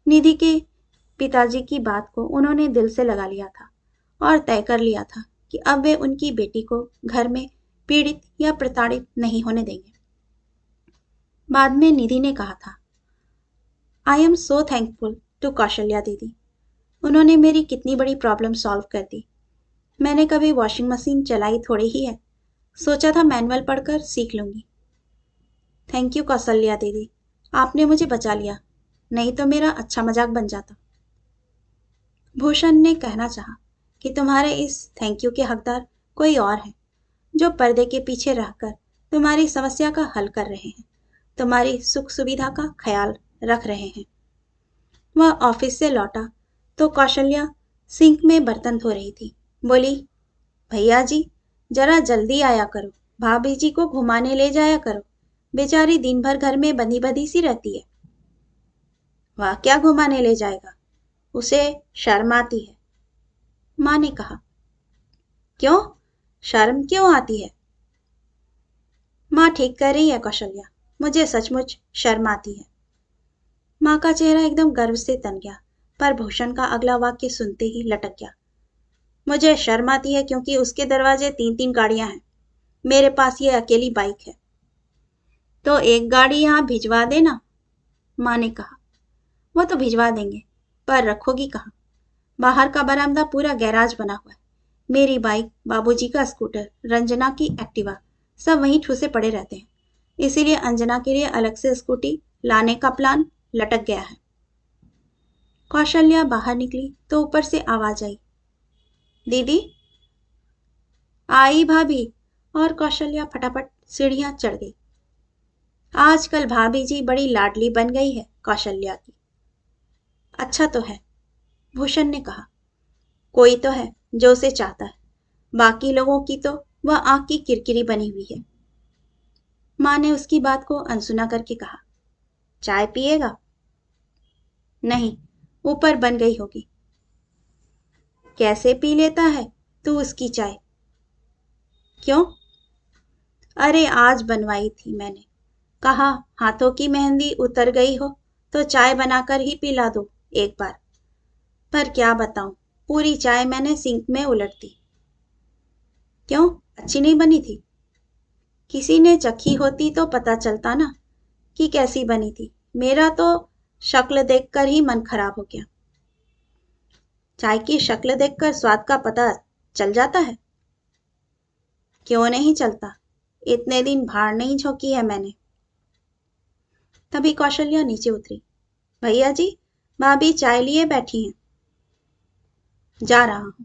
निधि के पिताजी की बात को उन्होंने दिल से लगा लिया था और तय कर लिया था कि अब वे उनकी बेटी को घर में पीड़ित या प्रताड़ित नहीं होने देंगे। बाद में निधि ने कहा था, I am so thankful to Kaushalya दीदी। उन्होंने मेरी कितनी बड़ी प्रॉब्लम सॉल्व कर दी। मैंने कभी वॉशिंग मशीन चलाई थोड़ी ही है, सोचा था मैनुअल पढ़कर सीख लूंगी। थैंक यू कौशल्या दीदी, आपने मुझे बचा लिया, नहीं तो मेरा अच्छा मजाक बन जाता। भूषण ने कहना चाहा कि तुम्हारे इस थैंक यू के हकदार कोई और हैं, जो पर्दे के पीछे रहकर तुम्हारी समस्या का हल कर रहे हैं, तुम्हारी सुख सुविधा का ख्याल रख रहे हैं। वह ऑफिस से लौटा तो कौशल्या सिंक में बर्तन धो रही थी। बोली, भैया जी, जरा जल्दी आया करो, भाभी जी को घुमाने ले जाया करो, बेचारी दिन भर घर में बंधी बंधी सी रहती है। वह क्या घुमाने ले जाएगा, उसे शर्म आती है, माँ ने कहा। क्यों, शर्म क्यों आती है? माँ ठीक कह रही है कौशल्या, मुझे सचमुच शर्म आती है। माँ का चेहरा एकदम गर्व से तन गया, पर भूषण का अगला वाक्य सुनते ही लटक गया। मुझे शर्म आती है क्योंकि उसके दरवाजे 3-3 गाड़ियां हैं, मेरे पास ये अकेली बाइक है। तो एक गाड़ी यहाँ भिजवा देना, माँ ने कहा। वो तो भिजवा देंगे, पर रखोगी कहाँ? बाहर का बरामदा पूरा गैराज बना हुआ है, मेरी बाइक, बाबूजी का स्कूटर, रंजना की एक्टिवा सब वहीं ठूसे पड़े रहते हैं, इसीलिए अंजना के लिए अलग से स्कूटी लाने का प्लान लटक गया है। कौशल्या बाहर निकली तो ऊपर से आवाज आई, दीदी। आई भाभी, और कौशल्या फटाफट सीढ़ियां चढ़ गई। आजकल भाभी जी बड़ी लाडली बन गई है कौशल्या की। अच्छा तो है, भूषण ने कहा। कोई तो है जो उसे चाहता है, बाकी लोगों की तो वह आंख की किरकिरी बनी हुई है। माँ ने उसकी बात को अनसुना करके कहा, चाय पिएगा? नहीं, ऊपर बन गई होगी। कैसे पी लेता है तू उसकी चाय? क्यों? अरे आज बनवाई थी मैंने, कहा हाथों की मेहंदी उतर गई हो तो चाय बनाकर ही पिला दो एक बार। पर क्या बताऊं, पूरी चाय मैंने सिंक में उलट दी। क्यों, अच्छी नहीं बनी थी? किसी ने चखी होती तो पता चलता ना कि कैसी बनी थी। मेरा तो शक्ल देखकर ही मन खराब हो गया। चाय की शक्ल देखकर स्वाद का पता चल जाता है? क्यों नहीं चलता, इतने दिन भाड़ नहीं झोंकी है मैंने। तभी कौशल्या नीचे उतरी। भैया जी, भाभी चाय लिए बैठी हैं। जा रहा हूं,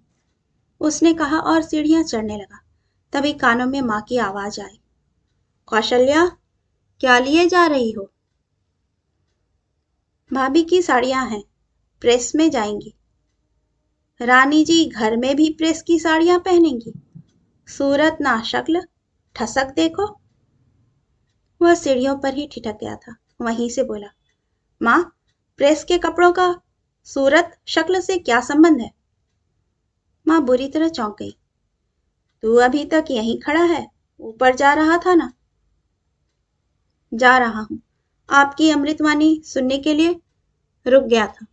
उसने कहा और सीढ़ियां चढ़ने लगा। तभी कानों में माँ की आवाज आई, कौशल्या, क्या लिए जा रही हो? भाभी की साड़ियां हैं, प्रेस में जाएंगी। रानी जी घर में भी प्रेस की साड़ियां पहनेंगी? सूरत ना शक्ल, ठसक देखो। वह सीढ़ियों पर ही ठिठक गया था, वहीं से बोला, माँ, प्रेस के कपड़ों का सूरत शक्ल से क्या संबंध है? माँ बुरी तरह चौंक गई। तू अभी तक यहीं खड़ा है, ऊपर जा रहा था ना? जा रहा हूं, आपकी अमृतवाणी सुनने के लिए रुक गया था।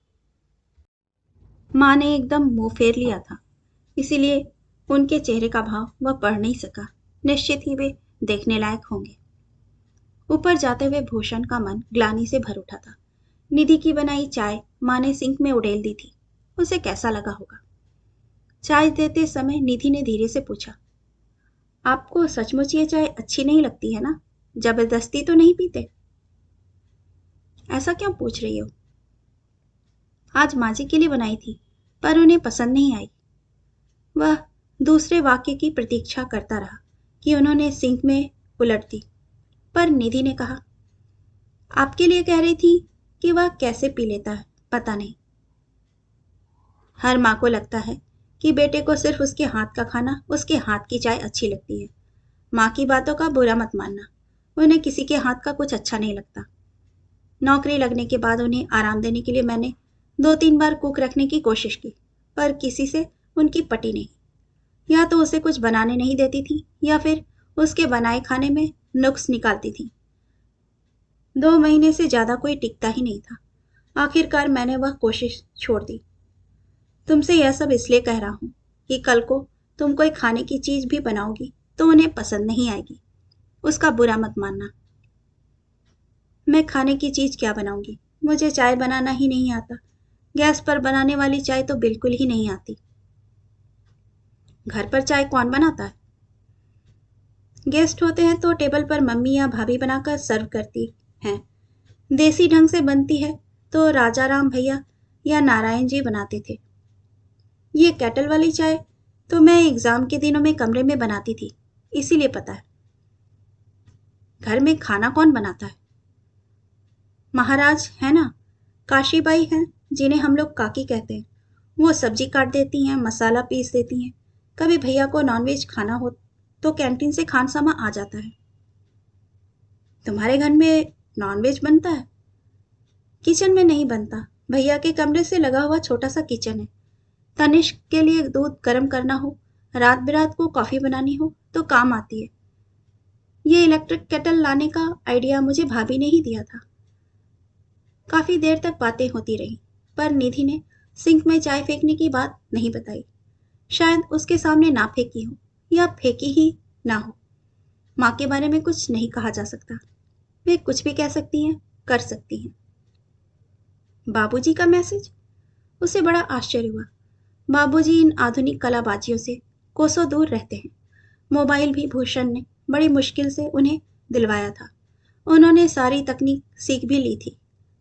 माँ ने एकदम मुंह फेर लिया था, इसीलिए उनके चेहरे का भाव वह पढ़ नहीं सका। निश्चित ही वे देखने लायक होंगे। ऊपर जाते हुए भूषण का मन ग्लानि से भर उठा था। निधि की बनाई चाय माँ ने सिंक में उड़ेल दी थी, उसे कैसा लगा होगा। चाय देते समय निधि ने धीरे से पूछा, आपको सचमुच ये चाय अच्छी नहीं लगती है ना? जबरदस्ती तो नहीं पीते? ऐसा क्यों पूछ रही हो? आज माँ जी के लिए बनाई थी, पर उन्हें पसंद नहीं आई। वह दूसरे वाक्य की प्रतीक्षा करता रहा कि उन्होंने सिंक में उलट दी, पर निधि ने कहा, आपके लिए कह रही थी कि वह कैसे पी लेता है पता नहीं। हर माँ को लगता है कि बेटे को सिर्फ उसके हाथ का खाना, उसके हाथ की चाय अच्छी लगती है। माँ की बातों का बुरा मत मानना, उन्हें किसी के हाथ का कुछ अच्छा नहीं लगता। नौकरी लगने के बाद उन्हें आराम देने के लिए मैंने 2-3 बार कुक रखने की कोशिश की, पर किसी से उनकी पटी नहीं। या तो उसे कुछ बनाने नहीं देती थी या फिर उसके बनाए खाने में नुक्स निकालती थी। 2 महीने से ज्यादा कोई टिकता ही नहीं था। आखिरकार मैंने वह कोशिश छोड़ दी। तुमसे यह सब इसलिए कह रहा हूं कि कल को तुम कोई खाने की चीज भी बनाओगी तो उन्हें पसंद नहीं आएगी, उसका बुरा मत मानना। मैं खाने की चीज क्या बनाऊंगी, मुझे चाय बनाना ही नहीं आता। गैस पर बनाने वाली चाय तो बिल्कुल ही नहीं आती। घर पर चाय कौन बनाता है? गेस्ट होते हैं तो टेबल पर मम्मी या भाभी बनाकर सर्व करती हैं। देसी ढंग से बनती है तो राजा राम भैया या नारायण जी बनाते थे। ये केटल वाली चाय तो मैं एग्जाम के दिनों में कमरे में बनाती थी, इसीलिए पता है। घर में खाना कौन बनाता है? महाराज है ना, काशीबाई हैं, जिन्हें हम लोग काकी कहते हैं। वो सब्जी काट देती हैं, मसाला पीस देती हैं। कभी भैया को नॉनवेज खाना हो तो कैंटीन से खानसामा आ जाता है। तुम्हारे घर में नॉनवेज बनता है? किचन में नहीं बनता, भैया के कमरे से लगा हुआ छोटा सा किचन है। तनिष्क के लिए दूध गर्म करना हो, रात बिरात को कॉफी बनानी हो तो काम आती है। ये इलेक्ट्रिक केटल लाने का आइडिया मुझे भाभी ने ही दिया था। काफी देर तक बातें होती रही, पर निधि ने सिंक में चाय फेंकने की बात नहीं बताई। शायद उसके सामने ना फेंकी हो, या फेंकी ही ना हो। माँ के बारे में कुछ नहीं कहा जा सकता। वे कुछ भी कह सकती हैं, कर सकती हैं। बाबूजी का मैसेज? उसे बड़ा आश्चर्य हुआ। बाबूजी इन आधुनिक कलाबाजियों से कोसों दूर रहते हैं। मोबाइल भी भूषण ने बड़ी मुश्किल से उन्हें दिलवाया था। उन्होंने सारी तकनीक सीख भी ली थी,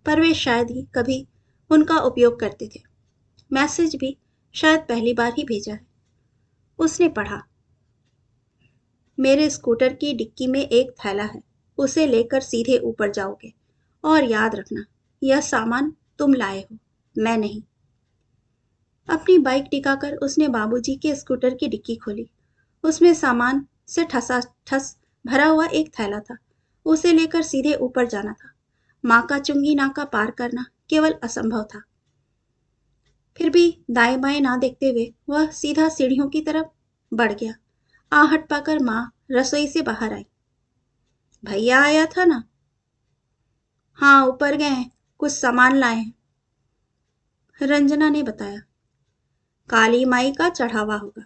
पर वे शायद ही कभी उनका उपयोग करते थे। मैसेज भी शायद पहली बार ही भेजा है। उसने पढ़ा, मेरे स्कूटर की डिक्की में एक थैला है, उसे लेकर सीधे ऊपर जाओगे, और याद रखना यह सामान तुम लाए हो, मैं नहीं। अपनी बाइक टिकाकर उसने बाबूजी के स्कूटर की डिक्की खोली। उसमें सामान से ठसाठस भरा हुआ एक थैला था। उसे लेकर सीधे ऊपर जाना था। माँ का चुंगी नाका पार करना केवल असंभव था। फिर भी दाएं बाएं ना देखते हुए वह सीधा सीढ़ियों की तरफ बढ़ गया। आहट पाकर माँ रसोई से बाहर आई। भैया आया था ना? हाँ, ऊपर गए हैं, कुछ सामान लाए हैं, रंजना ने बताया। काली माई का चढ़ावा होगा।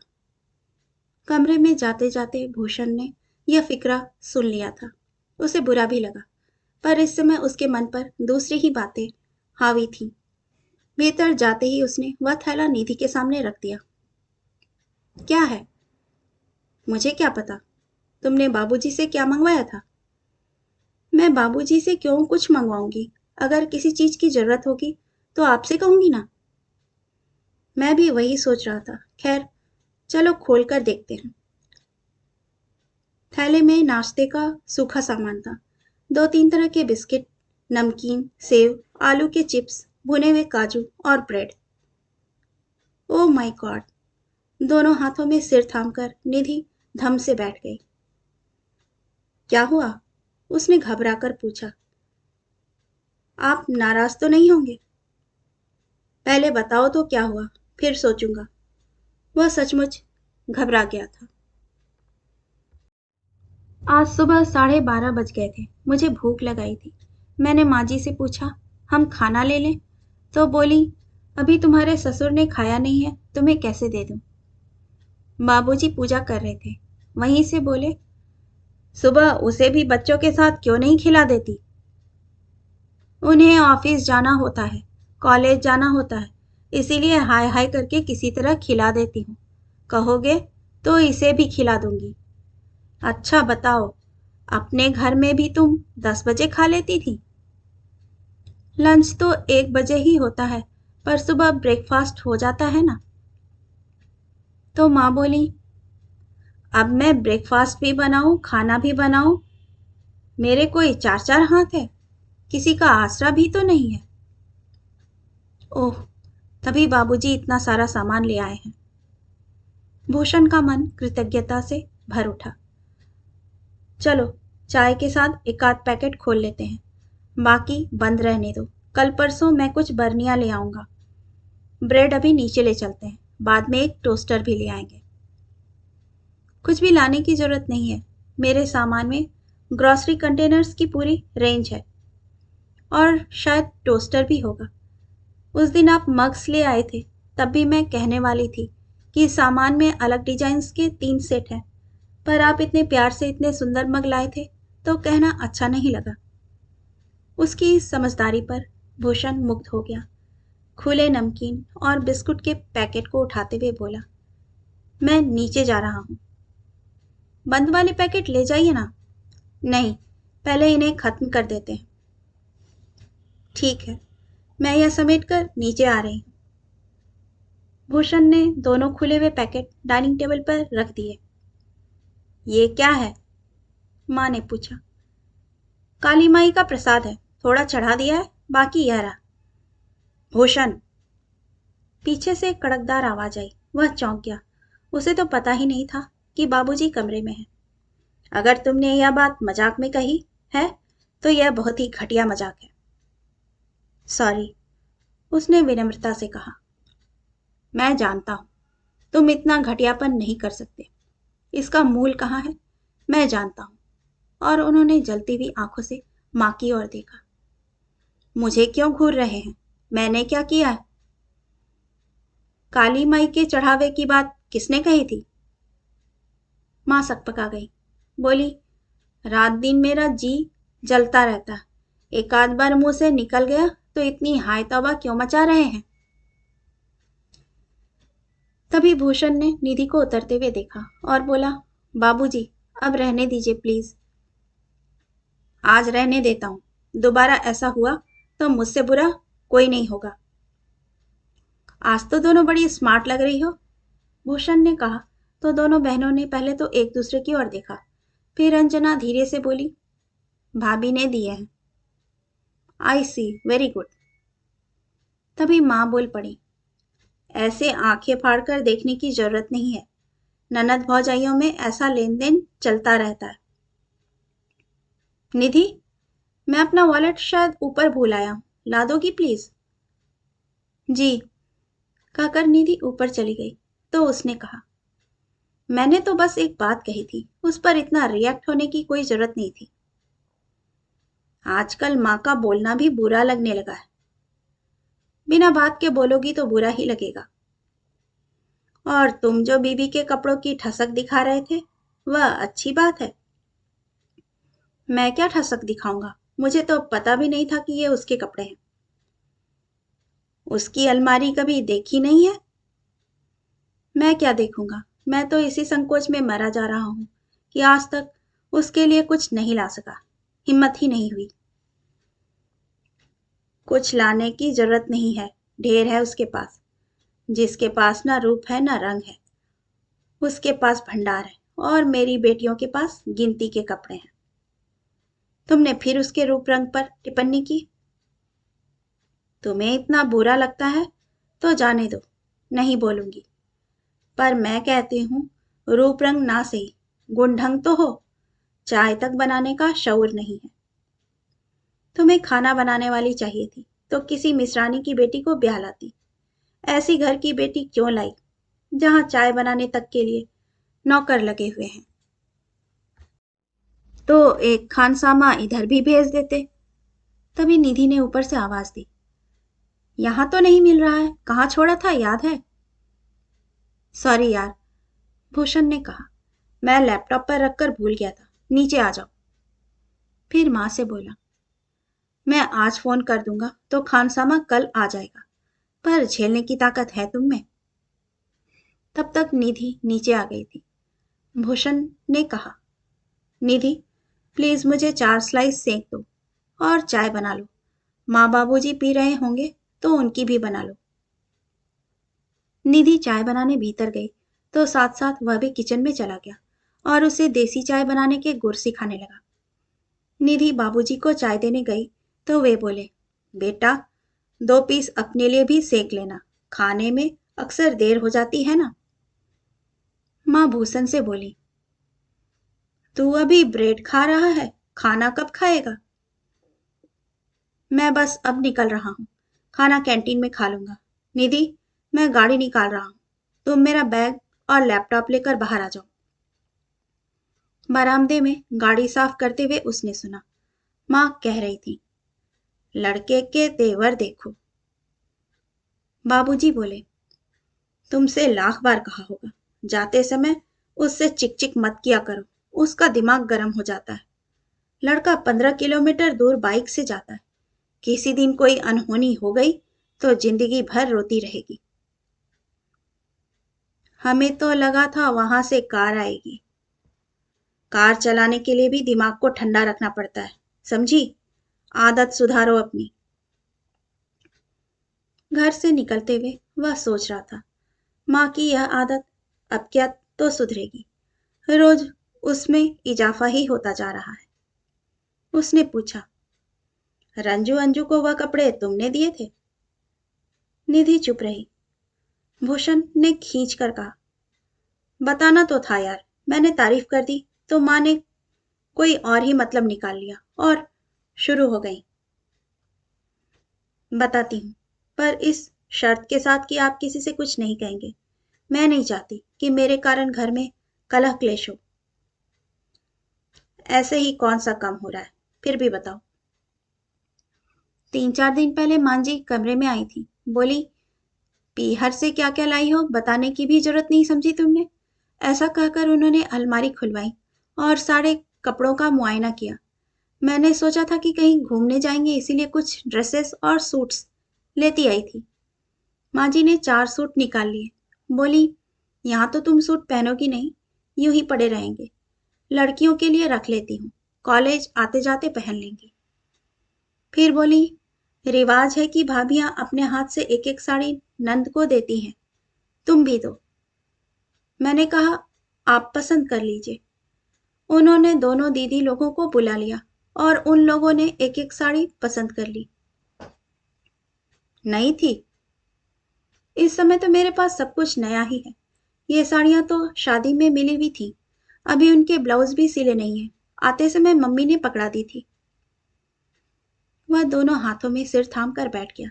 कमरे में जाते जाते भूषण ने यह फिक्रा सुन लिया था। उसे बुरा भी लगा, पर इस समय उसके मन पर दूसरी ही बातें हावी थीं। भीतर जाते ही उसने वह थैला निधि के सामने रख दिया। क्या है? मुझे क्या पता। तुमने बाबूजी से क्या मंगवाया था? मैं बाबूजी से क्यों कुछ मंगवाऊंगी? अगर किसी चीज की जरूरत होगी तो आपसे कहूंगी ना। मैं भी वही सोच रहा था। खैर, चलो खोल कर देखते हैं। थैले में नाश्ते का सूखा सामान था। 2-3 तरह के बिस्किट, नमकीन, सेव, आलू के चिप्स, भुने हुए काजू और ब्रेड। Oh my God! दोनों हाथों में सिर थामकर निधि धम से बैठ गई। क्या हुआ? उसने घबराकर पूछा। आप नाराज तो नहीं होंगे? पहले बताओ तो क्या हुआ, फिर सोचूंगा। वह सचमुच घबरा गया था। आज सुबह 12:30 बज गए थे। मुझे भूख लगाई थी। मैंने माँ जी से पूछा, हम खाना ले लें? तो बोली, अभी तुम्हारे ससुर ने खाया नहीं है, तुम्हें कैसे दे दूं? बाबूजी पूजा कर रहे थे, वहीं से बोले, सुबह उसे भी बच्चों के साथ क्यों नहीं खिला देती? उन्हें ऑफिस जाना होता है, कॉलेज जाना होता है, इसीलिए हाय हाय करके किसी तरह खिला देती हूँ। कहोगे तो इसे भी खिला दूंगी। अच्छा बताओ, अपने घर में भी तुम 10 बजे खा लेती थी? लंच तो 1 बजे ही होता है, पर सुबह ब्रेकफास्ट हो जाता है ना। तो माँ बोली, अब मैं ब्रेकफास्ट भी बनाऊं, खाना भी बनाऊं? मेरे कोई 4-4 हाथ है, किसी का आसरा भी तो नहीं है। ओह, तभी बाबूजी इतना सारा सामान ले आए हैं। भूषण का मन कृतज्ञता से भर उठा। चलो, चाय के साथ एक आध पैकेट खोल लेते हैं, बाकी बंद रहने दो। कल परसों मैं कुछ बर्नियां ले आऊंगा। ब्रेड अभी नीचे ले चलते हैं, बाद में एक टोस्टर भी ले आएंगे। कुछ भी लाने की जरूरत नहीं है, मेरे सामान में ग्रॉसरी कंटेनर्स की पूरी रेंज है, और शायद टोस्टर भी होगा। उस दिन आप मग्स ले आए थे, तब भी मैं कहने वाली थी कि सामान में अलग डिजाइन्स के 3 सेट हैं, पर आप इतने प्यार से इतने सुंदर मग लाए थे तो कहना अच्छा नहीं लगा। उसकी समझदारी पर भूषण मुग्ध हो गया। खुले नमकीन और बिस्कुट के पैकेट को उठाते हुए बोला, मैं नीचे जा रहा हूँ। बंद वाले पैकेट ले जाइए ना। नहीं, पहले इन्हें खत्म कर देते हैं। ठीक है, मैं यह समेट कर नीचे आ रही हूँ। भूषण ने दोनों खुले हुए पैकेट डाइनिंग टेबल पर रख दिए। ये क्या है? माँ ने पूछा। काली माई का प्रसाद है, थोड़ा चढ़ा दिया है, बाकी यह रहा। भूषण! पीछे से एक कड़कदार आवाज आई। वह चौंक गया। उसे तो पता ही नहीं था कि बाबूजी कमरे में हैं। अगर तुमने यह बात मजाक में कही है तो यह बहुत ही घटिया मजाक है। सॉरी, उसने विनम्रता से कहा। मैं जानता हूं तुम इतना घटियापन नहीं कर सकते। इसका मूल कहाँ है मैं जानता हूं। और उन्होंने जलती हुई आंखों से माँ की ओर देखा। मुझे क्यों घूर रहे हैं? मैंने क्या किया है? काली माई के चढ़ावे की बात किसने कही थी? माँ सकपका गई। बोली, रात दिन मेरा जी जलता रहता। एक आध बार मुंह से निकल गया तो इतनी हाय तौबा क्यों मचा रहे हैं? तभी भूषण ने निधि को उतरते हुए देखा और बोला, बाबूजी, अब रहने दीजिए प्लीज। आज रहने देता हूं। दोबारा ऐसा हुआ तो मुझसे बुरा कोई नहीं होगा। आज तो दोनों बड़ी स्मार्ट लग रही हो, भूषण ने कहा तो दोनों बहनों ने पहले तो एक दूसरे की ओर देखा। फिर अंजना धीरे से बोली, भाभी ने दिए हैं। आई सी, वेरी गुड। तभी माँ बोल पड़ी, ऐसे आंखें फाड़कर देखने की जरूरत नहीं है। ननद भौजाइयों में ऐसा लेन देन चलता रहता है। निधि, मैं अपना वॉलेट शायद ऊपर भूल आया हूं, ला दोगी प्लीज? जी, कहकर निधि ऊपर चली गई तो उसने कहा, मैंने तो बस एक बात कही थी, उस पर इतना रिएक्ट होने की कोई जरूरत नहीं थी। आजकल माँ का बोलना भी बुरा लगने लगा है। बिना बात के बोलोगी तो बुरा ही लगेगा। और तुम जो बीबी के कपड़ों की ठसक दिखा रहे थे वह अच्छी बात है। मैं क्या ठसक दिखाऊंगा? मुझे तो पता भी नहीं था कि ये उसके कपड़े हैं। उसकी अलमारी कभी देखी नहीं है? मैं क्या देखूंगा? मैं तो इसी संकोच में मरा जा रहा हूं कि आज तक उसके लिए कुछ नहीं ला सका। हिम्मत ही नहीं हुई। कुछ लाने की जरूरत नहीं है, ढेर है उसके पास। जिसके पास ना रूप है ना रंग है, उसके पास भंडार है। और मेरी बेटियों के पास गिनती के कपड़े हैं। तुमने फिर उसके रूप रंग पर टिप्पणी की। तुम्हें इतना बुरा लगता है तो जाने दो, नहीं बोलूंगी। पर मैं कहती हूँ, रूप रंग ना सही, गुण ढंग तो हो। चाय तक बनाने का शऊर नहीं है। तुम्हें खाना बनाने वाली चाहिए थी तो किसी मिस्रानी की बेटी को ब्याह लाती। ऐसी घर की बेटी क्यों लाई जहां चाय बनाने तक के लिए नौकर लगे हुए हैं? तो एक खानसामा इधर भी भेज देते। तभी निधि ने ऊपर से आवाज दी, यहां तो नहीं मिल रहा है, कहाँ छोड़ा था याद है? सॉरी यार, भूषण ने कहा, मैं लैपटॉप पर रखकर भूल गया था, नीचे आ जाओ। फिर माँ से बोला, मैं आज फोन कर दूंगा तो खानसामा कल आ जाएगा, पर झेलने की ताकत है तुम में। तब तक निधि नीचे आ गई थी। भूषण ने कहा, निधि प्लीज मुझे 4 स्लाइस सेक दो और चाय बना लो। माँ बाबूजी पी रहे होंगे तो उनकी भी बना लो। निधि चाय बनाने भीतर गई तो साथ साथ वह भी किचन में चला गया और उसे देसी चाय बनाने के गुर सिखाने लगा। निधि बाबूजी को चाय देने गई तो वे बोले, बेटा 2 पीस अपने लिए भी सेक लेना, खाने में अक्सर देर हो जाती है ना। माँ भूषण से बोली, तू अभी ब्रेड खा रहा है, खाना कब खाएगा? मैं बस अब निकल रहा हूँ, खाना कैंटीन में खा लूंगा। निधि, मैं गाड़ी निकाल रहा हूँ, तुम मेरा बैग और लैपटॉप लेकर बाहर आ जाओ। बरामदे में गाड़ी साफ करते हुए उसने सुना माँ कह रही थी, लड़के के तेवर देखो। बाबूजी बोले, तुमसे लाख बार कहा होगा, जाते समय उससे चिक चिक मत किया करो, उसका दिमाग गर्म हो जाता है। लड़का 15 किलोमीटर दूर बाइक से जाता है, किसी दिन कोई अनहोनी हो गई तो जिंदगी भर रोती रहेगी। हमें तो लगा था वहां से कार आएगी। कार चलाने के लिए भी दिमाग को ठंडा रखना पड़ता है, समझी? आदत सुधारो अपनी। घर से निकलते हुए वह सोच रहा था, माँ की यह आदत अब क्या तो सुधरेगी, रोज उसमें इजाफा ही होता जा रहा है। उसने पूछा, रंजू अंजू को वह कपड़े तुमने दिए थे? निधि चुप रही। भूषण ने खींच कर कहा, बताना तो था यार, मैंने तारीफ कर दी तो माँ ने कोई और ही मतलब निकाल लिया और शुरू हो गई। बताती हूँ, पर इस शर्त के साथ कि आप किसी से कुछ नहीं कहेंगे। मैं नहीं चाहती कि मेरे कारण घर में कलह क्लेश हो। ऐसे ही कौन सा कम हो रहा है, फिर भी बताओ। 3-4 दिन पहले मां जी कमरे में आई थी, बोली, पीहर से क्या क्या लाई हो बताने की भी जरूरत नहीं समझी तुमने। ऐसा कहकर उन्होंने अलमारी खुलवाई और सारे कपड़ों का मुआयना किया। मैंने सोचा था कि कहीं घूमने जाएंगे, इसीलिए कुछ ड्रेसेस और सूट्स लेती आई थी। माँ जी ने 4 सूट निकाल लिए, बोली, यहाँ तो तुम सूट पहनोगी नहीं, यूं ही पड़े रहेंगे, लड़कियों के लिए रख लेती हूँ, कॉलेज आते जाते पहन लेंगी। फिर बोली, रिवाज है कि भाभियां अपने हाथ से एक एक साड़ी नंद को देती हैं, तुम भी दो। मैंने कहा, आप पसंद कर लीजिए। उन्होंने दोनों दीदी लोगों को बुला लिया और उन लोगों ने एक एक साड़ी पसंद कर ली। नई थी? इस समय तो मेरे पास सब कुछ नया ही है। ये साड़ियां तो शादी में मिली हुई थी, अभी उनके ब्लाउज भी सिले नहीं है, आते समय मम्मी ने पकड़ा दी थी। वह दोनों हाथों में सिर थाम कर बैठ गया।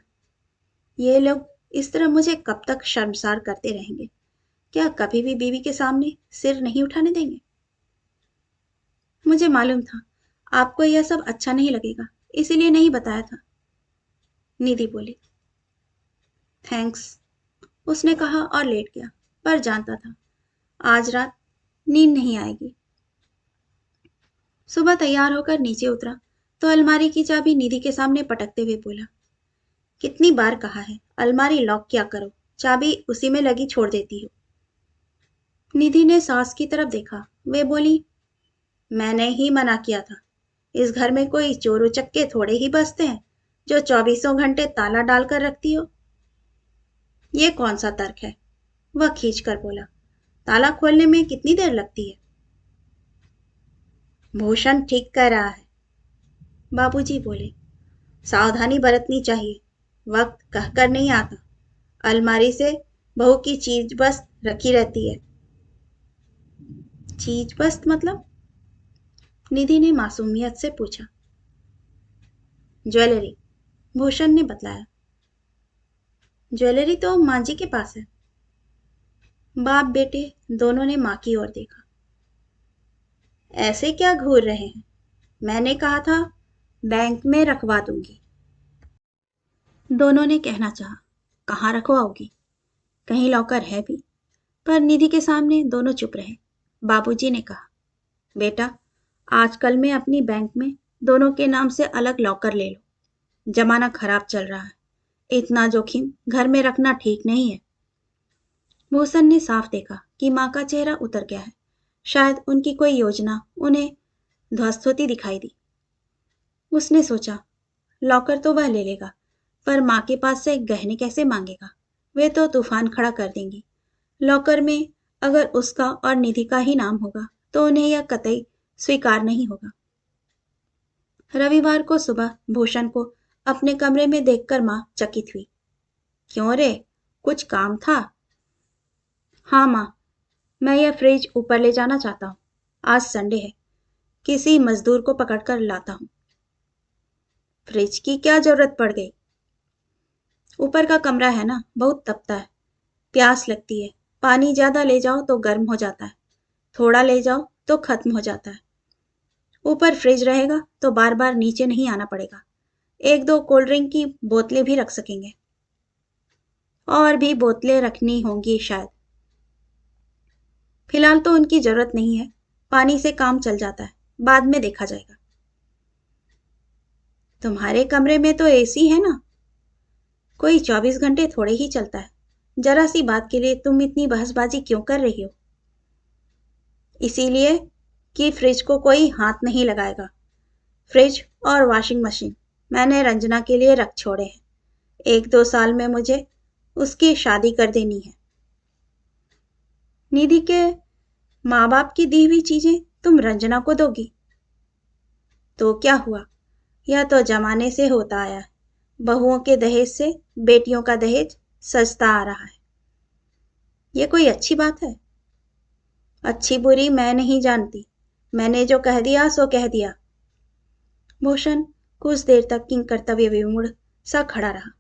ये लोग इस तरह मुझे कब तक शर्मसार करते रहेंगे? क्या कभी भी बीवी के सामने सिर नहीं उठाने देंगे? मुझे मालूम था आपको यह सब अच्छा नहीं लगेगा, इसीलिए नहीं बताया था, निधि बोली। थैंक्स, उसने कहा और लेट गया, पर जानता था आज रात नींद नहीं आएगी। सुबह तैयार होकर नीचे उतरा तो अलमारी की चाबी निधि के सामने पटकते हुए बोला, कितनी बार कहा है अलमारी लॉक किया करो, चाबी उसी में लगी छोड़ देती हो। निधि ने सास की तरफ देखा। वे बोली, मैंने ही मना किया था। इस घर में कोई चोर उचक्के थोड़े ही बसते हैं जो 24 घंटे ताला डालकर रखती हो। ये कौन सा तर्क है? वह खींच कर बोला, ताला खोलने में कितनी देर लगती है? भूषण ठीक कह रहा है, बाबूजी बोले। सावधानी बरतनी चाहिए, वक्त कहकर नहीं आता। अलमारी से बहू की चीज बस रखी रहती है। चीज बस्त मतलब? निधि ने मासूमियत से पूछा। ज्वेलरी, भूषण ने बतलाया। ज्वेलरी तो माँ जी के पास है। बाप बेटे दोनों ने माँ की ओर देखा। ऐसे क्या घूर रहे हैं? मैंने कहा था बैंक में रखवा दूंगी। दोनों ने कहना चाहा, कहाँ रखवाओगी? कहीं लॉकर है भी? पर निधि के सामने दोनों चुप रहे। बाबूजी ने कहा, बेटा, आजकल में अपनी बैंक में दोनों के नाम से अलग लॉकर ले लो। जमाना खराब चल रहा है, इतना जोखिम घर में रखना ठीक नहीं है। भूषण ने साफ देखा कि माँ का चेहरा उतर गया है। शायद उनकी कोई योजना उन्हें ध्वस्त होती दिखाई दी। उसने सोचा, लॉकर तो वह ले लेगा, पर माँ के पास से गहने कैसे मांगेगा? वे तो तूफान खड़ा कर देंगी। लॉकर में अगर उसका और निधि का ही नाम होगा तो उन्हें यह कतई स्वीकार नहीं होगा। रविवार को सुबह भूषण को अपने कमरे में देखकर माँ चकित हुई। क्यों रे, कुछ काम था? हाँ माँ, मैं यह फ्रिज ऊपर ले जाना चाहता हूँ। आज संडे है, किसी मजदूर को पकड़कर लाता हूँ। फ्रिज की क्या जरूरत पड़ गई? ऊपर का कमरा है ना, बहुत तपता है, प्यास लगती है। पानी ज्यादा ले जाओ तो गर्म हो जाता है, थोड़ा ले जाओ तो खत्म हो जाता है। ऊपर फ्रिज रहेगा तो बार बार नीचे नहीं आना पड़ेगा। 1-2 कोल्ड ड्रिंक की बोतलें भी रख सकेंगे, और भी बोतलें रखनी होंगी शायद। फिलहाल तो उनकी जरूरत नहीं है, पानी से काम चल जाता है, बाद में देखा जाएगा। तुम्हारे कमरे में तो एसी है ना? कोई 24 घंटे थोड़े ही चलता है। जरा सी बात के लिए तुम इतनी बहसबाजी क्यों कर रही हो? इसीलिए कि फ्रिज को कोई हाथ नहीं लगाएगा। फ्रिज और वॉशिंग मशीन मैंने रंजना के लिए रख छोड़े हैं। 1-2 साल में मुझे उसकी शादी कर देनी है। निधि के माँ बाप की दी हुई चीजें तुम रंजना को दोगी? तो क्या हुआ, यह तो जमाने से होता आया है। बहुओं के दहेज से बेटियों का दहेज सजता आ रहा है। ये कोई अच्छी बात है? अच्छी बुरी मैं नहीं जानती, मैंने जो कह दिया सो कह दिया। भूषण कुछ देर तक किंग कर्तव्य विमूढ़ सा खड़ा रहा।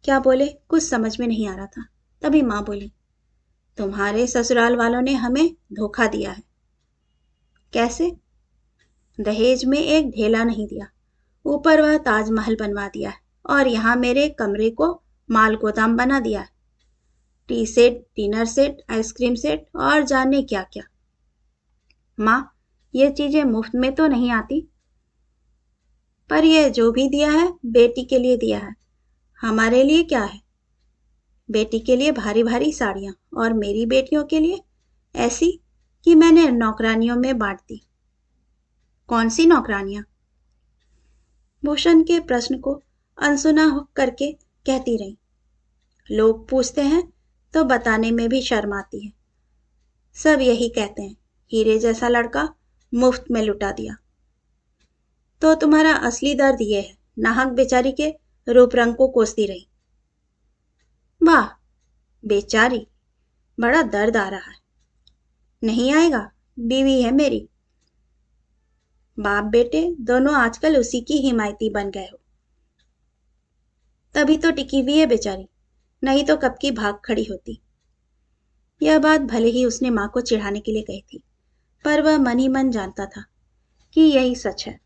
क्या बोले कुछ समझ में नहीं आ रहा था। तभी माँ बोली, तुम्हारे ससुराल वालों ने हमें धोखा दिया है। कैसे? दहेज में एक ढेला नहीं दिया, ऊपर वह ताजमहल बनवा दिया है और यहाँ मेरे कमरे को माल गोदाम बना दिया है। T set, dinner set, ice cream set और जाने क्या क्या। माँ, ये चीजें मुफ्त में तो नहीं आती। पर ये जो भी दिया है बेटी के लिए दिया है। हमारे लिए क्या है? बेटी के लिए भारी भारी साड़ियाँ और मेरी बेटियों के लिए ऐसी कि मैंने नौकरानियों में बांट दी। कौन सी नौकरानियाँ? भूषण के प्रश्न को अनसुना करके कहती रही। लोग पूछते हैं तो बताने में भी शर्म आती है। सब यही कहते हैं, हीरे जैसा लड़का मुफ्त में लुटा दिया। तो तुम्हारा असली दर्द ये है, नाहक बेचारी के रूप रंग को कोसती रही। वाह, बेचारी, बड़ा दर्द आ रहा है। नहीं आएगा, बीवी है मेरी। बाप बेटे दोनों आजकल उसी की हिमायती बन गए हो। तभी तो टिकी हुई है बेचारी, नहीं तो कब की भाग खड़ी होती। यह बात भले ही उसने माँ को चिढ़ाने के लिए कही थी, पर वह मन ही मन जानता था कि यही सच है।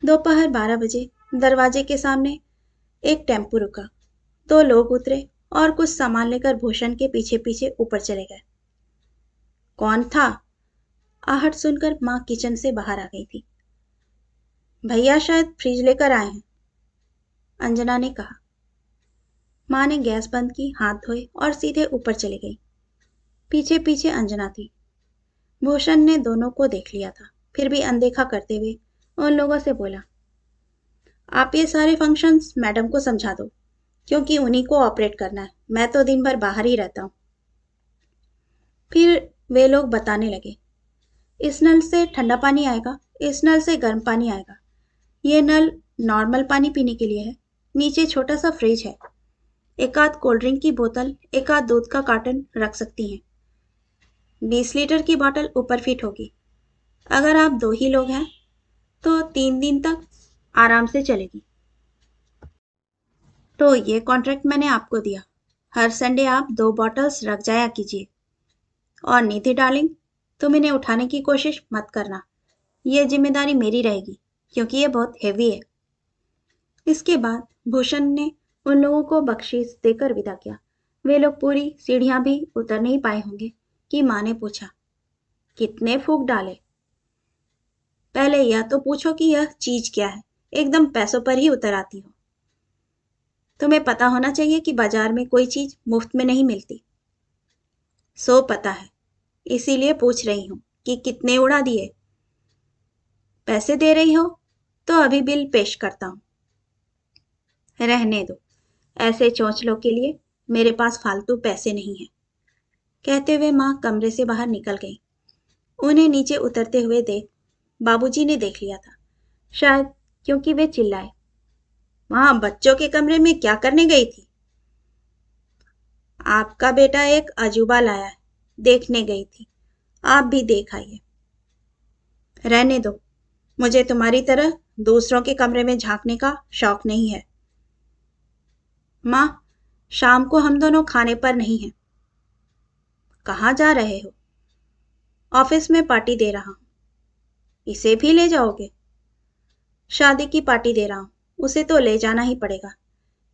दोपहर 12 बजे दरवाजे के सामने एक टेम्पो रुका। 2 लोग उतरे और कुछ सामान लेकर भूषण के पीछे पीछे ऊपर चले गए। कौन था? आहट सुनकर माँ किचन से बाहर आ गई थी। भैया शायद फ्रिज लेकर आए हैं, अंजना ने कहा। माँ ने गैस बंद की, हाथ धोए और सीधे ऊपर चली गई। पीछे पीछे अंजना थी। भूषण ने दोनों को देख लिया था, फिर भी अनदेखा करते हुए उन लोगों से बोला, आप ये सारे फंक्शंस मैडम को समझा दो, क्योंकि उन्हीं को ऑपरेट करना है। मैं तो दिन भर बाहर ही रहता हूँ। फिर वे लोग बताने लगे, इस नल से ठंडा पानी आएगा, इस नल से गर्म पानी आएगा। ये नल नॉर्मल पानी पीने के लिए है, नीचे छोटा सा फ्रिज है, एक आध कोल्ड ड्रिंक की बोतल, एक आध दूध का कार्टन रख सकती हैं। 20 लीटर की बोतल ऊपर फिट होगी। अगर आप 2 ही लोग हैं तो 3 दिन तक आराम से चलेगी। तो ये कॉन्ट्रैक्ट मैंने आपको दिया, हर संडे आप 2 बॉटल्स रख जाया कीजिए। और निधि डार्लिंग, तुम इन्हें उठाने की कोशिश मत करना, ये जिम्मेदारी मेरी रहेगी, क्योंकि ये बहुत हेवी है। इसके बाद भूषण ने उन लोगों को बख्शीश देकर विदा किया। वे लोग पूरी सीढ़ियां भी उतर नहीं पाए होंगे कि माँ ने पूछा, कितने फूंक डाले? पहले यह तो पूछो कि यह चीज क्या है, एकदम पैसों पर ही उतर आती हो। तुम्हें पता होना चाहिए कि बाजार में कोई चीज मुफ्त में नहीं मिलती। सो पता है, इसीलिए पूछ रही हूं कि कितने उड़ा दिए। पैसे दे रही हो तो अभी बिल पेश करता हूं। रहने दो, ऐसे चौंचलों के लिए मेरे पास फालतू पैसे नहीं हैं। कहते हुए माँ कमरे से बाहर निकल गई। उन्हें नीचे उतरते हुए देख बाबूजी ने देख लिया था, शायद क्योंकि वे चिल्लाए, वहां बच्चों के कमरे में क्या करने गई थी? आपका बेटा एक अजूबा लाया है, देखने गई थी। आप भी देख आइए। रहने दो, मुझे तुम्हारी तरह दूसरों के कमरे में झांकने का शौक नहीं है। माँ, शाम को हम दोनों खाने पर नहीं हैं। कहाँ जा रहे हो? ऑफिस में पार्टी दे रहा हूँ। इसे भी ले जाओगे? शादी की पार्टी दे रहा हूँ, उसे तो ले जाना ही पड़ेगा।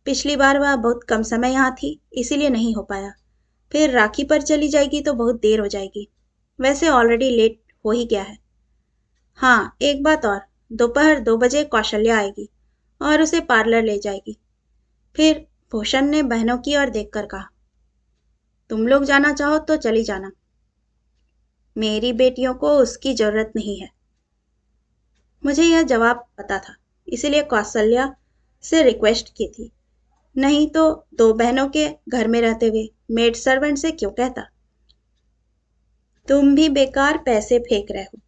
पिछली बार वह बहुत कम समय यहाँ थी, इसीलिए नहीं हो पाया। फिर राखी पर चली जाएगी तो बहुत देर हो जाएगी। वैसे ऑलरेडी लेट हो ही गया है। हाँ, एक बात और, दोपहर 2 बजे कौशल्या आएगी और उसे पार्लर ले जाएगी। फिर भूषण ने बहनों की ओर देखकर कहा, तुम लोग जाना चाहो तो चली जाना, मेरी बेटियों को उसकी जरूरत नहीं है। मुझे यह जवाब पता था, इसीलिए कौशल्या से रिक्वेस्ट की थी, नहीं तो 2 बहनों के घर में रहते हुए मेड सर्वेंट से क्यों कहता? तुम भी बेकार पैसे फेंक रहे हो।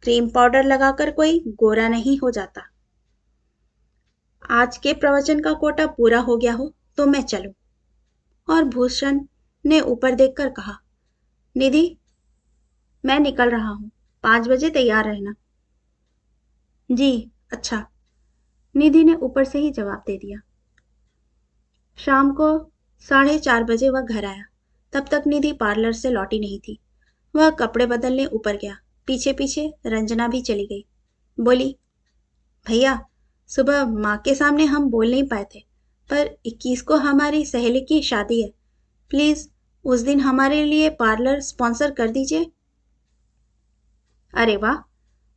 क्रीम पाउडर लगाकर कोई गोरा नहीं हो जाता। आज के प्रवचन का कोटा पूरा हो गया हो तो मैं चलूं। और भूषण ने ऊपर देखकर कहा, निधि, मैं निकल रहा हूं, 5 बजे तैयार रहना। जी अच्छा, निधि ने ऊपर से ही जवाब दे दिया। शाम को 4:30 बजे वह घर आया। तब तक निधि पार्लर से लौटी नहीं थी। वह कपड़े बदलने ऊपर गया। पीछे पीछे रंजना भी चली गई। बोली, भैया, सुबह माँ के सामने हम बोल नहीं पाए थे, पर 21 को हमारी सहेली की शादी है। प्लीज उस दिन हमारे लिए पार्लर स्पॉन्सर कर दीजिए। अरे वाह,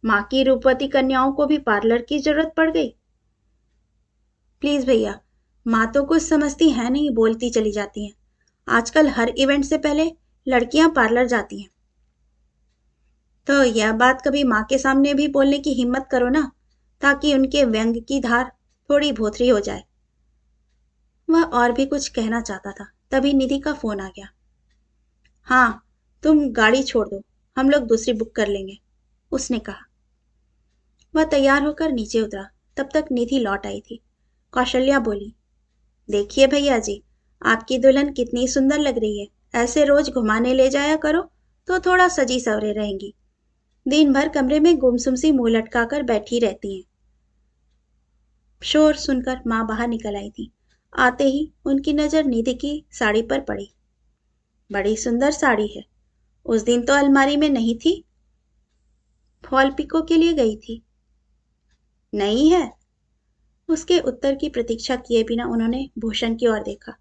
माँ की रूपवती कन्याओं को भी पार्लर की जरूरत पड़ गई। प्लीज भैया, माँ तो कुछ समझती है नहीं, बोलती चली जाती हैं। आजकल हर इवेंट से पहले लड़कियां पार्लर जाती हैं। तो यह बात कभी माँ के सामने भी बोलने की हिम्मत करो ना, ताकि उनके व्यंग की धार थोड़ी भोथरी हो जाए। वह और भी कुछ कहना चाहता था, तभी निधि का फोन आ गया। हाँ, तुम गाड़ी छोड़ दो, हम लोग दूसरी बुक कर लेंगे, उसने कहा। वह तैयार होकर नीचे उतरा। तब तक निधि लौट आई थी। कौशल्या बोली, देखिए भैया जी, आपकी दुल्हन कितनी सुंदर लग रही है। ऐसे रोज घुमाने ले जाया करो तो थोड़ा सजी सवरे रहेंगी। दिन भर कमरे में गुमसुम सी मुंह लटकाकर बैठी रहती हैं। शोर सुनकर माँ बाहर निकल आई थी। आते ही उनकी नजर निधि की साड़ी पर पड़ी। बड़ी सुंदर साड़ी है। उस दिन तो अलमारी में नहीं थी। फॉल पिको के लिए गई थी। नहीं है। उसके उत्तर की प्रतीक्षा किए बिना उन्होंने भूषण की ओर देखा।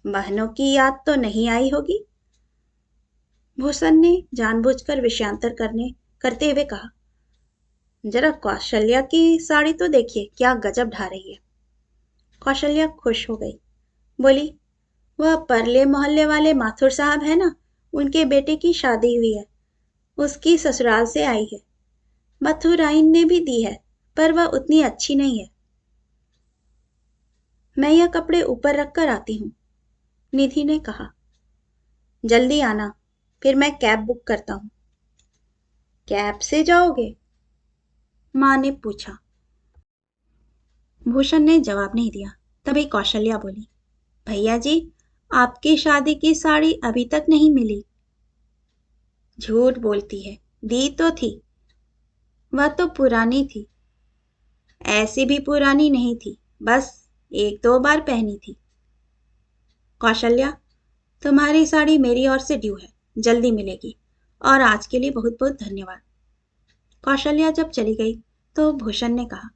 बहनों की याद तो नहीं आई होगी? भूषण ने जानबूझकर विषयांतर करते हुए कहा। जरा कौशल्या की साड़ी तो देखिए, क्या गजब ढा रही है। कौशल्या खुश हो गई। बोली, वह परले मोहल्ले वाले माथुर साहब है ना, उनके बेटे की शादी हुई है। उसकी ससुराल से आई है। मथुराइन ने भी दी है, पर वह उतनी अच्छी नहीं है। मैं यह कपड़े ऊपर रखकर आती हूँ, निधि ने कहा। जल्दी आना, फिर मैं कैब बुक करता हूँ। कैब से जाओगे? माँ ने पूछा। भूषण ने जवाब नहीं दिया। तभी कौशल्या बोली, भैया जी, आपकी शादी की साड़ी अभी तक नहीं मिली। झूठ बोलती है, दी तो थी। वह तो पुरानी थी। ऐसी भी पुरानी नहीं थी, बस 1-2 बार पहनी थी। कौशल्या, तुम्हारी साड़ी मेरी ओर से ड्यू है, जल्दी मिलेगी। और आज के लिए बहुत बहुत धन्यवाद। कौशल्या जब चली गई तो भूषण ने कहा,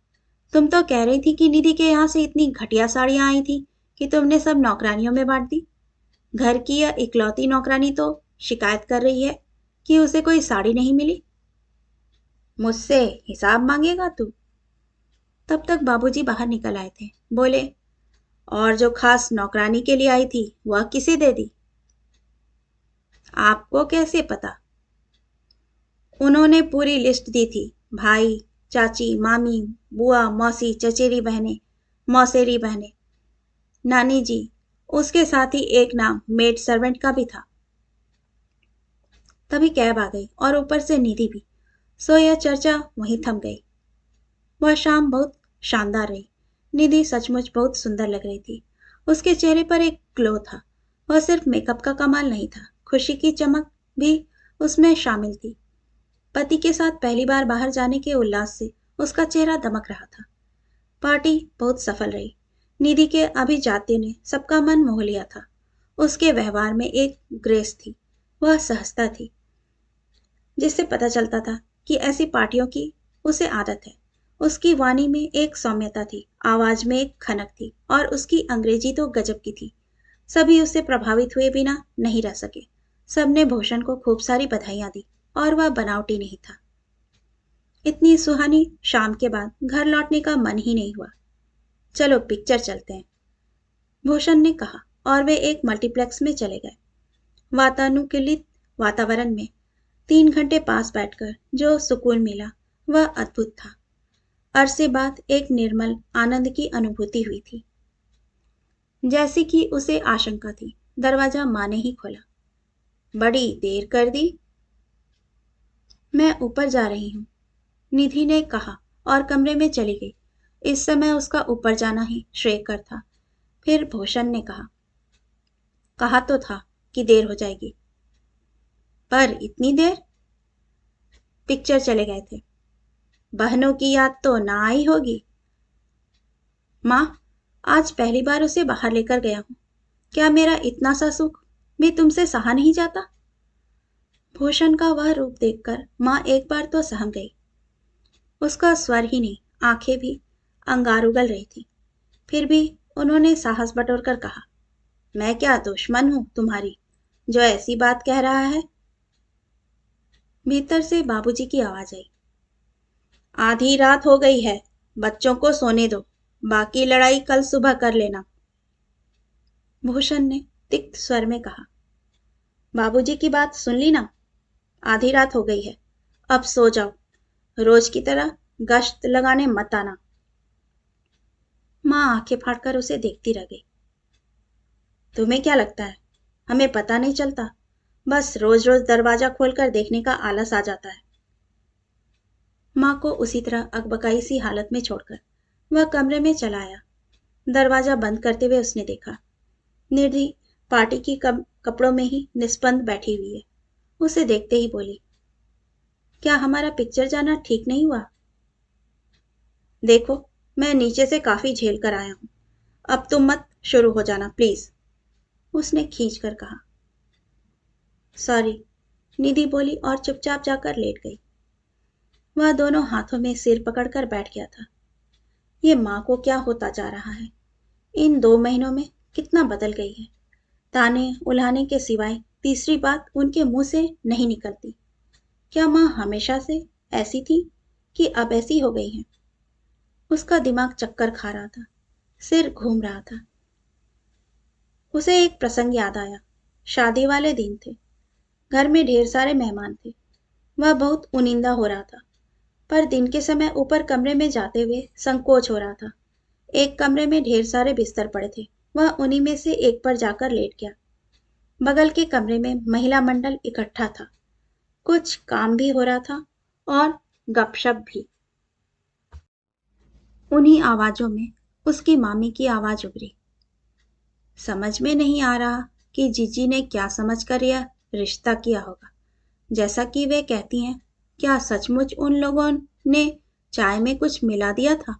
तुम तो कह रही थी कि निधि के यहाँ से इतनी घटिया साड़ियां आई थी कि तुमने सब नौकरानियों में बांट दी। घर की यह इकलौती नौकरानी तो शिकायत कर रही है कि उसे कोई साड़ी नहीं मिली। मुझसे हिसाब मांगेगा तू? तब तक बाबूजी बाहर निकल आए थे। बोले, और जो खास नौकरानी के लिए आई थी वह किसे दे दी? आपको कैसे पता? उन्होंने पूरी लिस्ट दी थी। भाई, चाची, मामी, बुआ, मौसी, चचेरी बहनें, मौसेरी बहनें, नानी जी, उसके साथ ही एक नाम मेड सर्वेंट का भी था। तभी कैब आ गई और ऊपर से निधि भी। सो यह चर्चा वहीं थम गई। वह शाम बहुत शानदार रही। निधि सचमुच बहुत सुंदर लग रही थी। उसके चेहरे पर एक ग्लो था। वह सिर्फ मेकअप का कमाल नहीं था, खुशी की चमक भी उसमें शामिल थी। पति के साथ पहली बार बाहर जाने के उल्लास से उसका चेहरा दमक रहा था। पार्टी बहुत सफल रही। निधि के अभी जाते ने सबका मन मोह लिया था। उसके व्यवहार में एक ग्रेस थी, वह सहजता थी, जिससे पता चलता था कि ऐसी पार्टियों की उसे आदत है। उसकी वाणी में एक सौम्यता थी, आवाज में एक खनक थी, और उसकी अंग्रेजी तो गजब की थी। सभी उससे प्रभावित हुए बिना नहीं रह सके। सबने भूषण को खूब सारी बधाइयां दी, और वह बनावटी नहीं था। इतनी सुहानी शाम के बाद घर लौटने का मन ही नहीं हुआ। चलो पिक्चर चलते हैं, भूषण ने कहा, और वे एक मल्टीप्लेक्स में चले गए। वातानुकूलित वातावरण में 3 घंटे पास बैठकर जो सुकून मिला वह अद्भुत था। अरसे बाद एक निर्मल आनंद की अनुभूति हुई थी। जैसी कि उसे आशंका थी, दरवाजा माँ ने ही खोला। बड़ी देर कर दी। मैं ऊपर जा रही हूँ, निधि ने कहा और कमरे में चली गई। इस समय उसका ऊपर जाना ही श्रेयकर था। फिर भूषण ने कहा तो था कि देर हो जाएगी। पर इतनी देर? पिक्चर चले गए थे। बहनों की याद तो ना आई होगी। माँ, आज पहली बार उसे बाहर लेकर गया हूँ। क्या मेरा इतना सा सुख भी तुमसे सहा नहीं जाता? भूषण का वह रूप देखकर माँ एक बार तो सहम गई। उसका स्वर ही नहीं, आंखें भी अंगार उगल रही थी। फिर भी उन्होंने साहस बटोर कर कहा, मैं क्या दुश्मन हूं तुम्हारी जो ऐसी बात कह रहा है? भीतर से बाबूजी की आवाज आई, आधी रात हो गई है, बच्चों को सोने दो, बाकी लड़ाई कल सुबह कर लेना। भूषण ने तिक्त स्वर में कहा, बाबूजी की बात सुन ली ना? आधी रात हो गई है, अब सो जाओ, रोज की तरह गश्त लगाने मत आना। माँ आंखें फाड़कर उसे देखती रह गई। तुम्हें क्या लगता है हमें पता नहीं चलता? बस रोज रोज दरवाजा खोलकर देखने का आलस आ जाता है। माँ को उसी तरह अकबकाई सी हालत में छोड़कर वह कमरे में चला आया। दरवाजा बंद करते हुए उसने देखा, निधि पार्टी की कपड़ों में ही निस्पंद बैठी हुई है। उसे देखते ही बोली, क्या हमारा पिक्चर जाना ठीक नहीं हुआ? देखो, मैं नीचे से काफी झेल कर आया हूं, अब तुम मत शुरू हो जाना प्लीज, उसने खींच कर कहा। सॉरी, निधि बोली और चुपचाप जाकर लेट गई। वह दोनों हाथों में सिर पकड़कर बैठ गया था। ये माँ को क्या होता जा रहा है? इन 2 महीनों में कितना बदल गई है। ताने उल्हाने के सिवाय तीसरी बात उनके मुंह से नहीं निकलती। क्या माँ हमेशा से ऐसी थी कि अब ऐसी हो गई है? उसका दिमाग चक्कर खा रहा था, सिर घूम रहा था। उसे एक प्रसंग याद आया। शादी वाले दिन थे, घर में ढेर सारे मेहमान थे। वह बहुत उनिंदा हो रहा था, पर दिन के समय ऊपर कमरे में जाते हुए संकोच हो रहा था। एक कमरे में ढेर सारे बिस्तर पड़े थे, वह उन्हीं में से एक पर जाकर लेट गया। बगल के कमरे में महिला मंडल इकट्ठा था, कुछ काम भी हो रहा था और गपशप भी। उन्हीं आवाजों में उसकी मामी की आवाज उभरी, समझ में नहीं आ रहा कि जीजी ने क्या समझकर यह रिश्ता किया होगा। जैसा कि वे कहती हैं, क्या सचमुच उन लोगों ने चाय में कुछ मिला दिया था?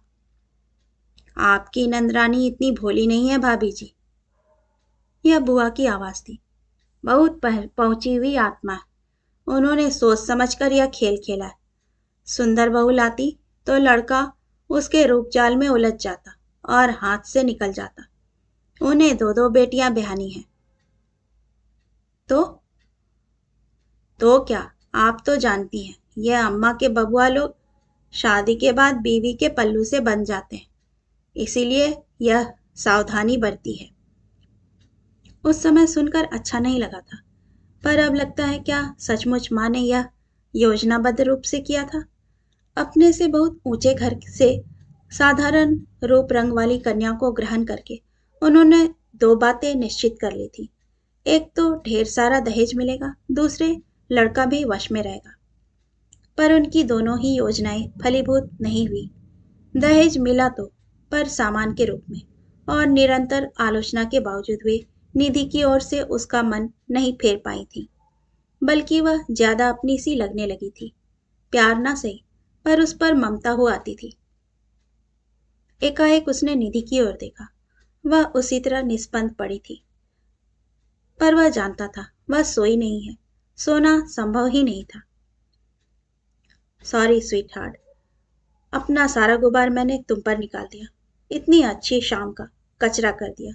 आपकी नंदरानी इतनी भोली नहीं है भाभी जी, यह बुआ की आवाज थी। बहुत पहुंची हुई आत्मा है। उन्होंने सोच समझकर यह खेल खेला है। सुंदर बहू लाती तो लड़का उसके रूप जाल में उलझ जाता और हाथ से निकल जाता। उन्हें 2 2 बेटियां ब्याहनी हैं। तो क्या? आप तो जानती हैं, यह अम्मा के बबुआ लोग शादी के बाद बीवी के पल्लू से बन जाते हैं, इसीलिए यह सावधानी बरती है। उस समय सुनकर अच्छा नहीं लगा था, पर अब लगता है क्या सचमुच माँ ने यह योजनाबद्ध रूप से किया था? अपने से बहुत ऊंचे घर से साधारण रूप रंग वाली कन्या को ग्रहण करके उन्होंने 2 बातें निश्चित कर ली थी। एक तो ढेर सारा दहेज मिलेगा, दूसरे लड़का भी वश में रहेगा। पर उनकी दोनों ही योजनाएं फलीभूत नहीं हुई। दहेज मिला तो, पर सामान के रूप में, और निरंतर आलोचना के बावजूद वे निधि की ओर से उसका मन नहीं फेर पाई थी, बल्कि वह ज्यादा अपनी सी लगने लगी थी। प्यार ना सही, पर उस पर ममता हो आती थी। एकाएक उसने निधि की ओर देखा। वह उसी तरह निस्पंद पड़ी थी, पर वह जानता था वह सोई नहीं है, सोना संभव ही नहीं था। सॉरी स्वीट हार्ट, अपना सारा गुबार मैंने तुम पर निकाल दिया, इतनी अच्छी शाम का कचरा कर दिया।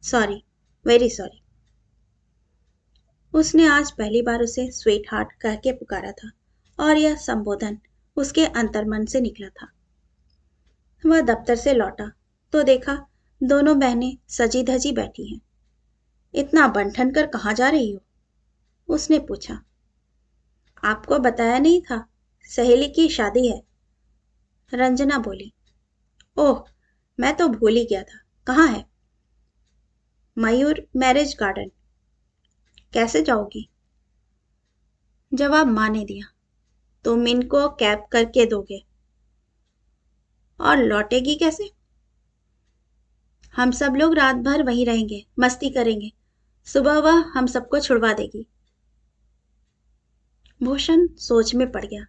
Sorry, very sorry. उसने आज पहली बार उसे स्वीट हार्ट कह के पुकारा था, और यह संबोधन उसके अंतर्मन से निकला था। वह दफ्तर से लौटा तो देखा दोनों बहनें सजी धजी बैठी हैं। इतना बन कर कहाँ जा रही हो? उसने पूछा। आपको बताया नहीं था, सहेली की शादी है, रंजना बोली। ओह, मैं तो भूल ही गया था, कहाँ है? मयूर मैरिज गार्डन। कैसे जाओगी? जवाब माँ ने दिया। तुम इनको कैब करके दोगे। और लौटेगी कैसे? हम सब लोग रात भर वहीं रहेंगे, मस्ती करेंगे। सुबह वह हम सबको छुड़वा देगी। भूषण सोच में पड़ गया।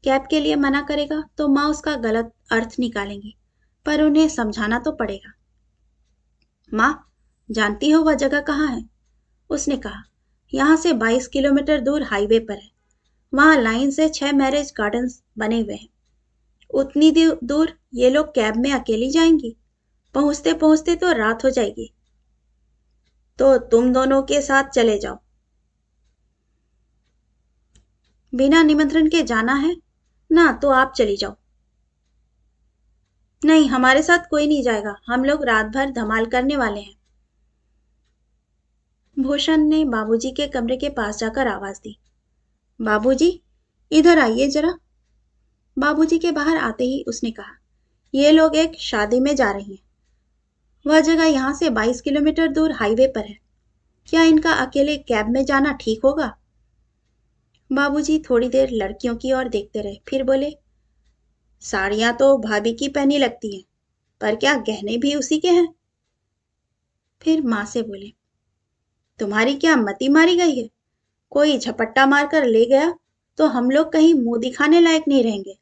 कैब के लिए मना करेगा तो माँ उसका गलत अर्थ निकालेंगी, पर उन्हें समझाना तो पड़ेगा। माँ, जानती हो वह जगह कहाँ है? उसने कहा। यहाँ से 22 किलोमीटर दूर हाईवे पर है। वहाँ लाइन से 6 मैरिज गार्डन्स बने हुए हैं। उतनी दूर ये लोग कैब में अकेली जाएंगी? पहुंचते पहुंचते तो रात हो जाएगी। तो तुम दोनों के साथ चले जाओ। बिना निमंत्रण के जाना है ना, तो आप चली जाओ। नहीं, हमारे साथ कोई नहीं जाएगा। हम लोग रात भर धमाल करने वाले हैं। भूषण ने बाबूजी के कमरे के पास जाकर आवाज दी। बाबूजी, इधर आइए जरा। बाबूजी के बाहर आते ही उसने कहा, ये लोग एक शादी में जा रही हैं। वह जगह यहाँ से 22 किलोमीटर दूर हाईवे पर है। क्या इनका अकेले कैब में जाना ठीक होगा? बाबूजी थोड़ी देर लड़कियों की ओर देखते रहे, फिर बोले, साड़ियां तो भाभी की पहनी लगती हैं, पर क्या गहने भी उसी के हैं? फिर माँ से बोले, तुम्हारी क्या मति मारी गई है? कोई झपट्टा मारकर ले गया तो हम लोग कहीं मुंह दिखाने लायक नहीं रहेंगे।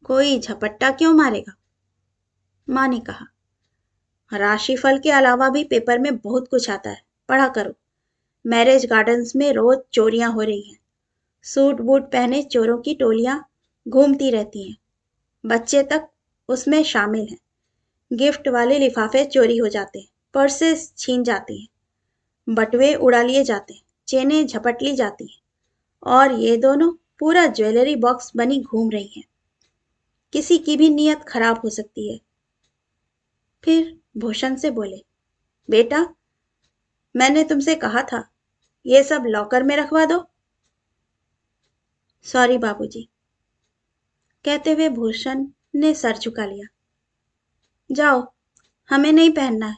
कोई झपट्टा क्यों मारेगा? माँ ने कहा। राशिफल के अलावा भी पेपर में बहुत कुछ आता है, पढ़ा करो। मैरिज गार्डन्स में रोज चोरियां हो रही हैं। सूट बूट पहने चोरों की टोलियां घूमती रहती हैं। बच्चे तक उसमें शामिल हैं। गिफ्ट वाले लिफाफे चोरी हो जाते हैं, पर्सेस छीन जाती हैं, बटुए उड़ा लिए जाते हैं, चेनें झपट ली जाती हैं, और ये दोनों पूरा ज्वेलरी बॉक्स बनी घूम रही हैं। किसी की भी नीयत खराब हो सकती है। फिर भूषण से बोले, बेटा, मैंने तुमसे कहा था ये सब लॉकर में रखवा दो। सॉरी बाबूजी, कहते हुए भूषण ने सर झुका लिया। जाओ, हमें नहीं पहनना है,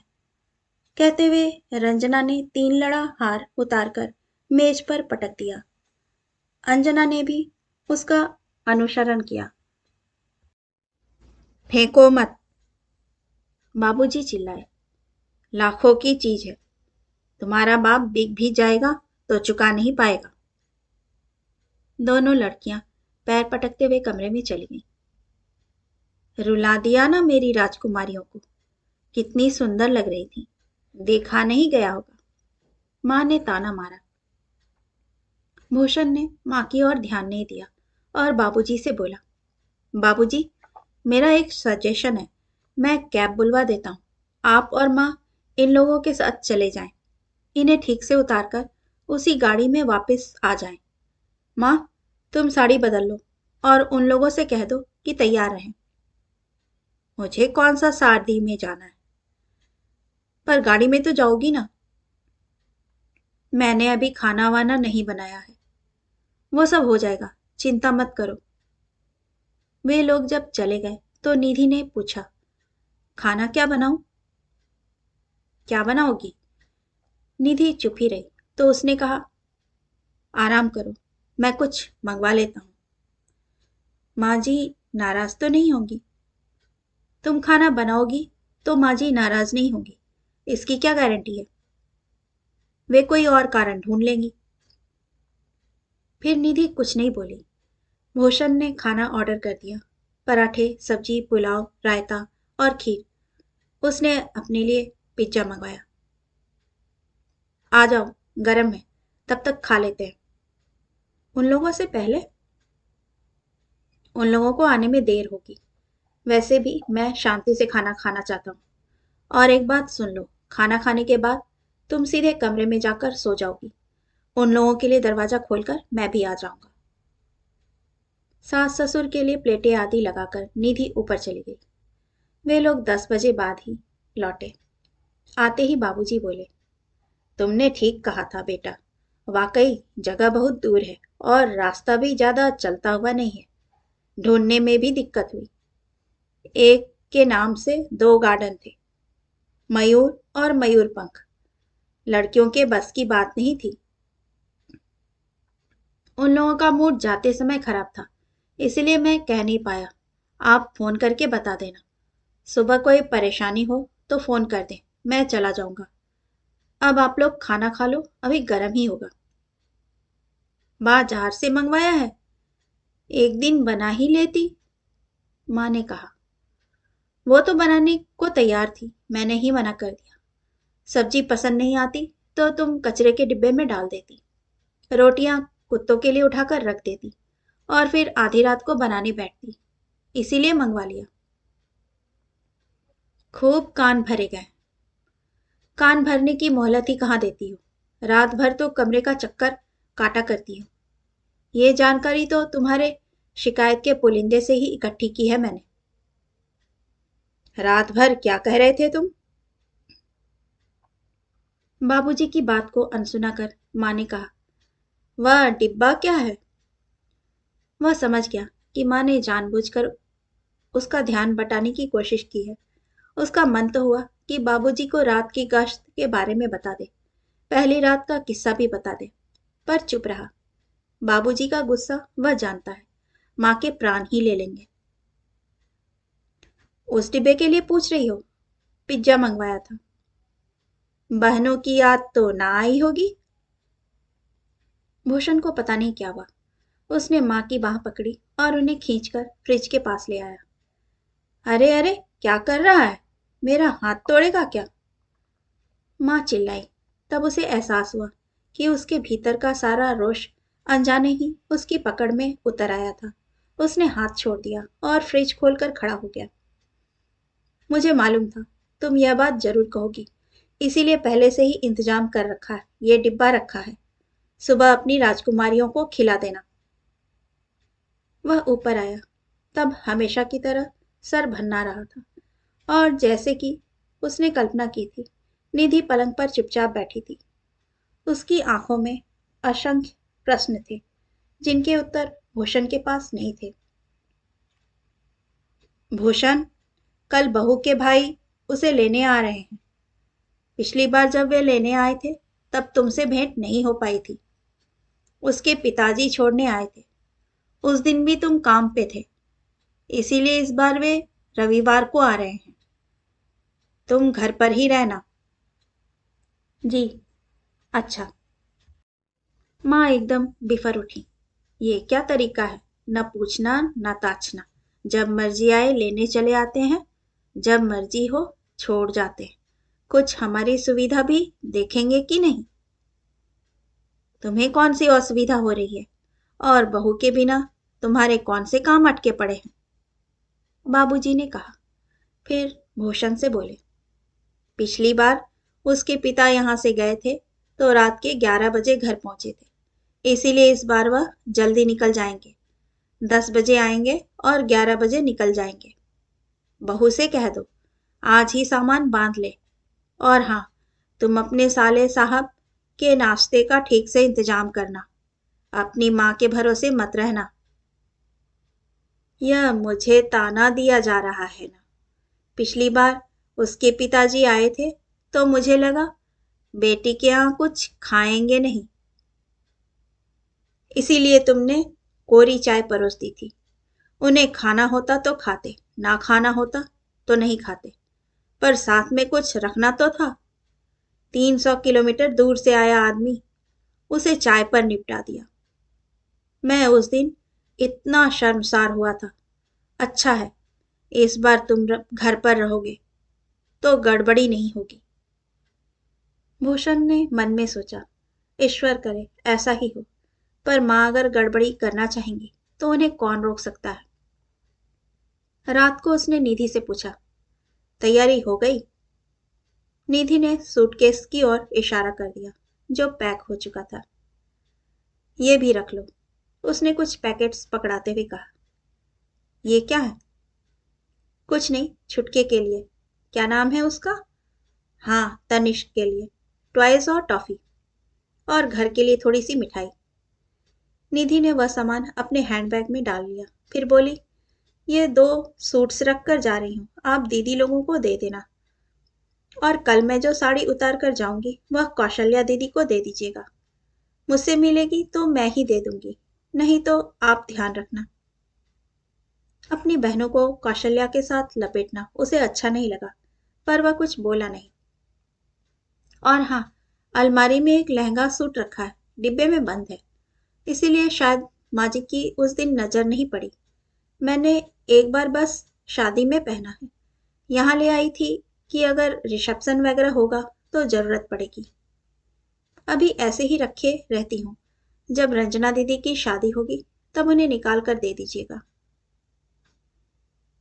कहते हुए रंजना ने 3 लड़ा हार उतारकर मेज पर पटक दिया। अंजना ने भी उसका अनुसरण किया। फेंको मत, बाबूजी चिल्लाए। लाखों की चीज है, तुम्हारा बाप बिक भी जाएगा तो चुका नहीं पाएगा। दोनों लड़कियां पैर पटकते हुए कमरे में चली गईं। रुला दिया ना मेरी राजकुमारियों को। कितनी सुंदर लग रही थी, देखा नहीं गया होगा, माँ ने ताना मारा। भूषण ने माँ की ओर ध्यान नहीं दिया और बाबूजी से बोला, बाबूजी, मेरा एक सजेशन है। मैं कैब बुलवा देता हूँ। आप और माँ इन लोगों के साथ चले जाएं। इन्हें ठीक से उतारकर उसी गाड़ी में वापस आ जाएं। माँ, तुम साड़ी बदल लो और उन लोगों से कह दो कि तैयार रहें। मुझे कौन सा शादी में जाना है? पर गाड़ी में तो जाओगी ना? मैंने अभी खाना वाना नहीं बनाया है। वो सब हो जाएगा, चिंता मत करो। वे लोग जब चले गए तो निधि ने पूछा, खाना क्या बनाऊं? क्या बनाओगी? निधि चुप ही रही तो उसने कहा, आराम करो, मैं कुछ मंगवा लेता हूँ। माँ जी नाराज तो नहीं होंगी? तुम खाना बनाओगी तो माँ जी नाराज नहीं होंगी, इसकी क्या गारंटी है? वे कोई और कारण ढूंढ लेंगी। फिर निधि कुछ नहीं बोली। भूषण ने खाना ऑर्डर कर दिया। पराठे, सब्जी, पुलाव, रायता और खीर। उसने अपने लिए पिज्जा मंगवाया। आ जाओ, गरम है, तब तक खा लेते हैं। उन लोगों से पहले? उन लोगों को आने में देर होगी। वैसे भी मैं शांति से खाना खाना चाहता हूँ। और एक बात सुन लो, खाना खाने के बाद तुम सीधे कमरे में जाकर सो जाओगी। उन लोगों के लिए दरवाजा खोलकर मैं भी आ जाऊंगा। सास ससुर के लिए प्लेटें आदि लगाकर निधि ऊपर चली गई। वे लोग 10 बजे बाद ही लौटे। आते ही बाबूजी बोले, तुमने ठीक कहा था बेटा, वाकई जगह बहुत दूर है और रास्ता भी ज्यादा चलता हुआ नहीं है। ढूंढने में भी दिक्कत हुई। एक के नाम से 2 गार्डन थे। मयूर और मयूरपंख लड़कियों के बस की बात नहीं थी। उन लोगों का मूड जाते समय खराब था, इसलिए मैं कह नहीं पाया। आप फोन करके बता देना। सुबह कोई परेशानी हो तो फोन कर दें, मैं चला जाऊंगा। अब आप लोग खाना खा लो, अभी गर्म ही होगा। बाजार से मंगवाया है? एक दिन बना ही लेती, माँ ने कहा। वो तो बनाने को तैयार थी, मैंने ही मना कर दिया। सब्जी पसंद नहीं आती तो तुम कचरे के डिब्बे में डाल देती, रोटियां कुत्तों के लिए उठाकर रख देती और फिर आधी रात को बनाने बैठती, इसीलिए मंगवा लिया। खूब कान भरे गए। कान भरने की मोहलत ही कहाँ देती हो, रात भर तो कमरे का चक्कर काटा करती हो। ये जानकारी तो तुम्हारे शिकायत के पुलिंदे से ही इकट्ठी की है मैंने। रात भर क्या कह रहे थे तुम? बाबूजी की बात को अनसुना कर माँ ने कहा, वह डिब्बा क्या है? वह समझ गया कि माँ ने जानबूझकर उसका ध्यान बटाने की कोशिश की है। उसका मन तो हुआ कि बाबूजी को रात की गश्त के बारे में बता दे, पहली रात का किस्सा भी बता दे, पर चुप रहा। बाबूजी का गुस्सा वह जानता है, माँ के प्राण ही ले लेंगे। उस डिब्बे के लिए पूछ रही हो? पिज्जा मंगवाया था। बहनों की याद तो ना आई होगी? भूषण को पता नहीं क्या हुआ। उसने माँ की बाह पकड़ी और उन्हें खींचकर फ्रिज के पास ले आया। अरे अरे, क्या कर रहा है? मेरा हाथ तोड़ेगा क्या? माँ चिल्लाई। तब उसे एहसास हुआ कि उसके भीतर का सारा रोष अनजाने ही उसकी पकड़ में उतर आया था। उसने हाथ छोड़ दिया और फ्रिज खोलकर खड़ा हो गया। मुझे मालूम था तुम यह बात जरूर कहोगी, इसीलिए पहले से ही इंतजाम कर रखा है, ये डिब्बा रखा है। सुबह अपनी राजकुमारियों को खिला देना। वह ऊपर आया, तब हमेशा की तरह सर भन्ना रहा था और जैसे कि उसने कल्पना की थी, निधि पलंग पर चुपचाप बैठी थी। उसकी आंखों में असंख्य प्रश्न थे जिनके उत्तर भूषण के पास नहीं थे। भूषण, कल बहू के भाई उसे लेने आ रहे हैं। पिछली बार जब वे लेने आए थे तब तुमसे भेंट नहीं हो पाई थी। उसके पिताजी छोड़ने आए थे। उस दिन भी तुम काम पे थे, इसीलिए इस बार वे रविवार को आ रहे हैं। तुम घर पर ही रहना। जी, अच्छा। माँ एकदम बिफर उठी। ये क्या तरीका है, न पूछना न ताछना। जब मर्जी आए लेने चले आते हैं, जब मर्जी हो छोड़ जाते हैं। कुछ हमारी सुविधा भी देखेंगे कि नहीं? तुम्हें कौन सी असुविधा हो रही है? और बहू के बिना तुम्हारे कौन से काम अटके पड़े हैं? बाबूजी ने कहा। फिर भूषण से बोले, पिछली बार उसके पिता यहाँ से गए थे तो रात के 11 बजे घर पहुंचे थे, इसीलिए इस बार वह जल्दी निकल जाएंगे। 10 बजे आएंगे और 11 बजे निकल जाएंगे। बहू से कह दो आज ही सामान बांध ले। और हाँ, तुम अपने साले साहब के नाश्ते का ठीक से इंतजाम करना। अपनी माँ के भरोसे मत रहना। यह मुझे ताना दिया जा रहा है ना? पिछली बार उसके पिताजी आए थे तो मुझे लगा बेटी के यहाँ कुछ खाएंगे नहीं, इसीलिए तुमने कोरी चाय परोस दी थी। उन्हें खाना होता तो खाते, ना खाना होता तो नहीं खाते, पर साथ में कुछ रखना तो था। 300 किलोमीटर दूर से आया आदमी, उसे चाय पर निपटा दिया। मैं उस दिन इतना शर्मसार हुआ था। अच्छा है, इस बार तुम घर पर रहोगे तो गड़बड़ी नहीं होगी। भूषण ने मन में सोचा, ईश्वर करे ऐसा ही हो, पर माँ अगर गड़बड़ी करना चाहेंगी तो उन्हें कौन रोक सकता है। रात को उसने निधि से पूछा, तैयारी हो गई? निधि ने सूटकेस की ओर इशारा कर दिया जो पैक हो चुका था। ये भी रख लो, उसने कुछ पैकेट्स पकड़ाते हुए कहा। ये क्या है? कुछ नहीं, छुटके के लिए। क्या नाम है उसका? हाँ, तनिष्क के लिए टॉयज और टॉफी, और घर के लिए थोड़ी सी मिठाई। निधि ने वह सामान अपने हैंडबैग में डाल लिया, फिर बोली, ये 2 सूट्स रख कर जा रही हूँ, आप दीदी लोगों को दे देना। और कल मैं जो साड़ी उतार कर जाऊंगी वह कौशल्या दीदी को दे दीजिएगा। मुझसे मिलेगी तो मैं ही दे दूंगी, नहीं तो आप ध्यान रखना। अपनी बहनों को कौशल्या के साथ लपेटना उसे अच्छा नहीं लगा, पर वह कुछ बोला नहीं। और हाँ, अलमारी में एक लहंगा सूट रखा है, डिब्बे में बंद है, इसीलिए शायद माँ जी की उस दिन नजर नहीं पड़ी। मैंने एक बार बस शादी में पहना है, यहाँ ले आई थी कि अगर रिसेप्शन वगैरह होगा तो जरूरत पड़ेगी। अभी ऐसे ही रखे रहती हूँ, जब रंजना दीदी की शादी होगी तब उन्हें निकाल कर दे दीजिएगा।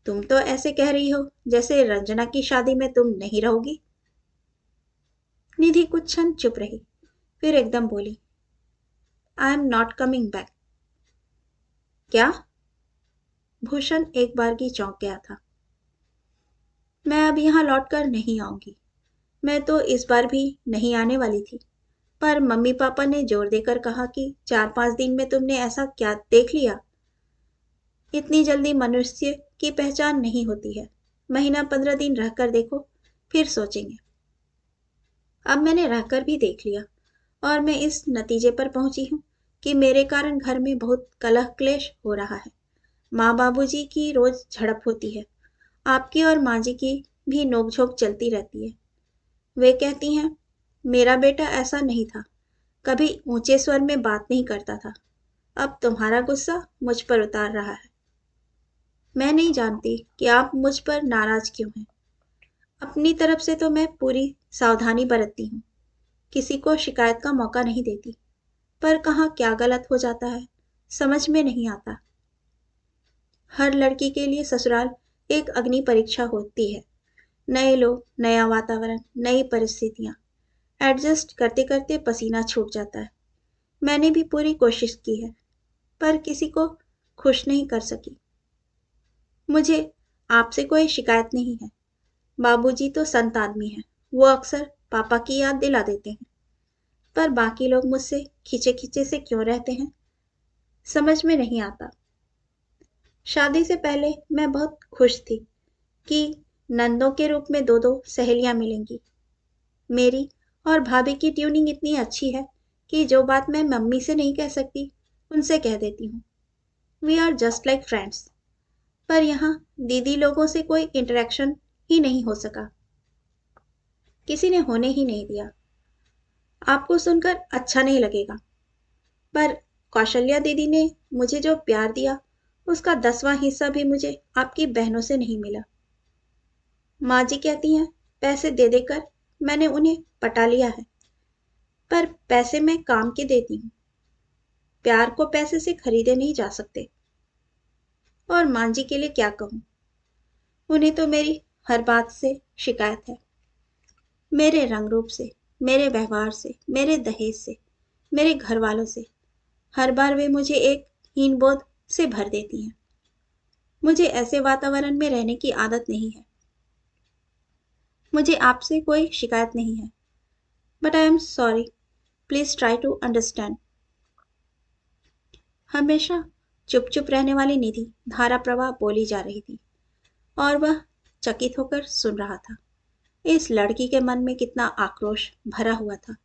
तुम तो ऐसे कह रही हो जैसे रंजना की शादी में तुम नहीं रहोगी। निधि कुछ क्षण चुप रही, फिर एकदम बोली, I am not coming back. क्या? भूषण एक बार की चौंक गया था। मैं अब यहाँ लौट कर नहीं आऊंगी। मैं तो इस बार भी नहीं आने वाली थी, पर मम्मी पापा ने जोर देकर कहा कि 4-5 दिन में तुमने ऐसा क्या देख लिया। इतनी जल्दी मनुष्य की पहचान नहीं होती है। महीना 15 दिन रहकर देखो, फिर सोचेंगे। अब मैंने रहकर भी देख लिया और मैं इस नतीजे पर पहुंची हूँ कि मेरे कारण घर में बहुत कलह क्लेश हो रहा है। माँ बाबूजी की रोज झड़प होती है, आपकी और माँ जी की भी नोकझोंक चलती रहती है। वे कहती हैं मेरा बेटा ऐसा नहीं था, कभी ऊंचे स्वर में बात नहीं करता था। अब तुम्हारा गुस्सा मुझ पर उतार रहा है। मैं नहीं जानती कि आप मुझ पर नाराज क्यों हैं। अपनी तरफ से तो मैं पूरी सावधानी बरतती हूँ, किसी को शिकायत का मौका नहीं देती, पर कहाँ क्या गलत हो जाता है समझ में नहीं आता। हर लड़की के लिए ससुराल एक अग्नि परीक्षा होती है। नए लोग, नया वातावरण, नई परिस्थितियाँ, एडजस्ट करते करते पसीना छूट जाता है। मैंने भी पूरी कोशिश की है, पर किसी को खुश नहीं कर सकी। मुझे आपसे कोई शिकायत नहीं है। बाबूजी तो संत आदमी हैं, वो अक्सर पापा की याद दिला देते हैं, पर बाकी लोग मुझसे खींचे खींचे से क्यों रहते हैं समझ में नहीं आता। शादी से पहले मैं बहुत खुश थी कि नंदों के रूप में दो दो सहेलियां मिलेंगी। मेरी और भाभी की ट्यूनिंग इतनी अच्छी है कि जो बात मैं मम्मी से नहीं कह सकती उनसे कह देती हूँ। We are just like friends. पर यहाँ दीदी लोगों से कोई इंटरेक्शन ही नहीं हो सका, किसी ने होने ही नहीं दिया। आपको सुनकर अच्छा नहीं लगेगा, पर कौशल्या दीदी ने मुझे जो प्यार दिया उसका 10वां हिस्सा भी मुझे आपकी बहनों से नहीं मिला। माँ जी कहती हैं पैसे दे देकर मैंने उन्हें पटा लिया है, पर पैसे मैं काम के देती हूँ, प्यार को पैसे से खरीदे नहीं जा सकते। और माँ जी के लिए क्या कहूँ, उन्हें तो मेरी हर बात से शिकायत है। मेरे रंग रूप से, मेरे व्यवहार से, मेरे दहेज से, मेरे घर वालों से। हर बार वे मुझे एक हीन बोध से भर देती हैं। मुझे ऐसे वातावरण में रहने की आदत नहीं है। मुझे आपसे कोई शिकायत नहीं है, but I am sorry, please try to understand. हमेशा चुप चुप रहने वाली निधि धारा प्रवाह बोली जा रही थी और वह चकित होकर सुन रहा था। इस लड़की के मन में कितना आक्रोश भरा हुआ था।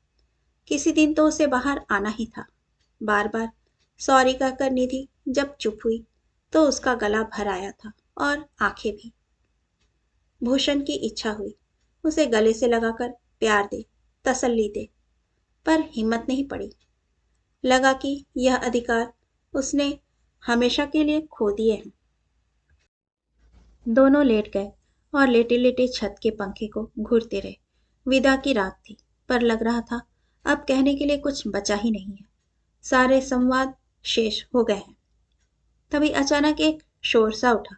किसी दिन तो उसे बाहर आना ही था। बार बार सॉरी कहकर निधि जब चुप हुई तो उसका गला भर आया था और आंखें भी। भूषण की इच्छा हुई उसे गले से लगाकर प्यार दे, तसल्ली दे, पर हिम्मत नहीं पड़ी। लगा कि यह अधिकार उसने हमेशा के लिए खो दिए हैं। दोनों लेट गए और लेटे लेटे छत के पंखे को घूरते रहे। विदा की रात थी, पर लग रहा था अब कहने के लिए कुछ बचा ही नहीं है। सारे संवाद शेष हो गए हैं। तभी अचानक एक शोर सा उठा।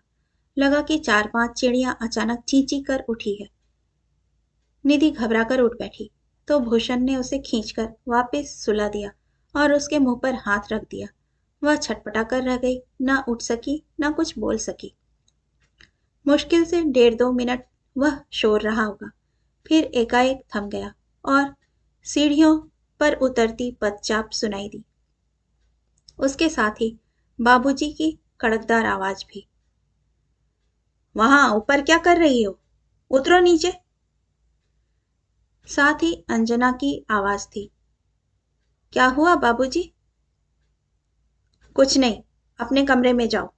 लगा कि 4-5 चिड़ियां अचानक चींची कर उठी है। निधि घबरा कर उठ बैठी तो भूषण ने उसे खींचकर वापस सुला दिया और उसके मुंह पर हाथ रख दिया। वह छटपटा कर रह गई, ना उठ सकी ना कुछ बोल सकी। मुश्किल से 1.5-2 मिनट वह शोर रहा होगा, फिर एकाएक थम गया और सीढ़ियों पर उतरती पदचाप सुनाई दी। उसके साथ ही बाबूजी की कड़कदार आवाज भी। वहां ऊपर क्या कर रही हो, उतरो नीचे। साथ ही अंजना की आवाज थी। क्या हुआ बाबूजी? कुछ नहीं, अपने कमरे में जाओ।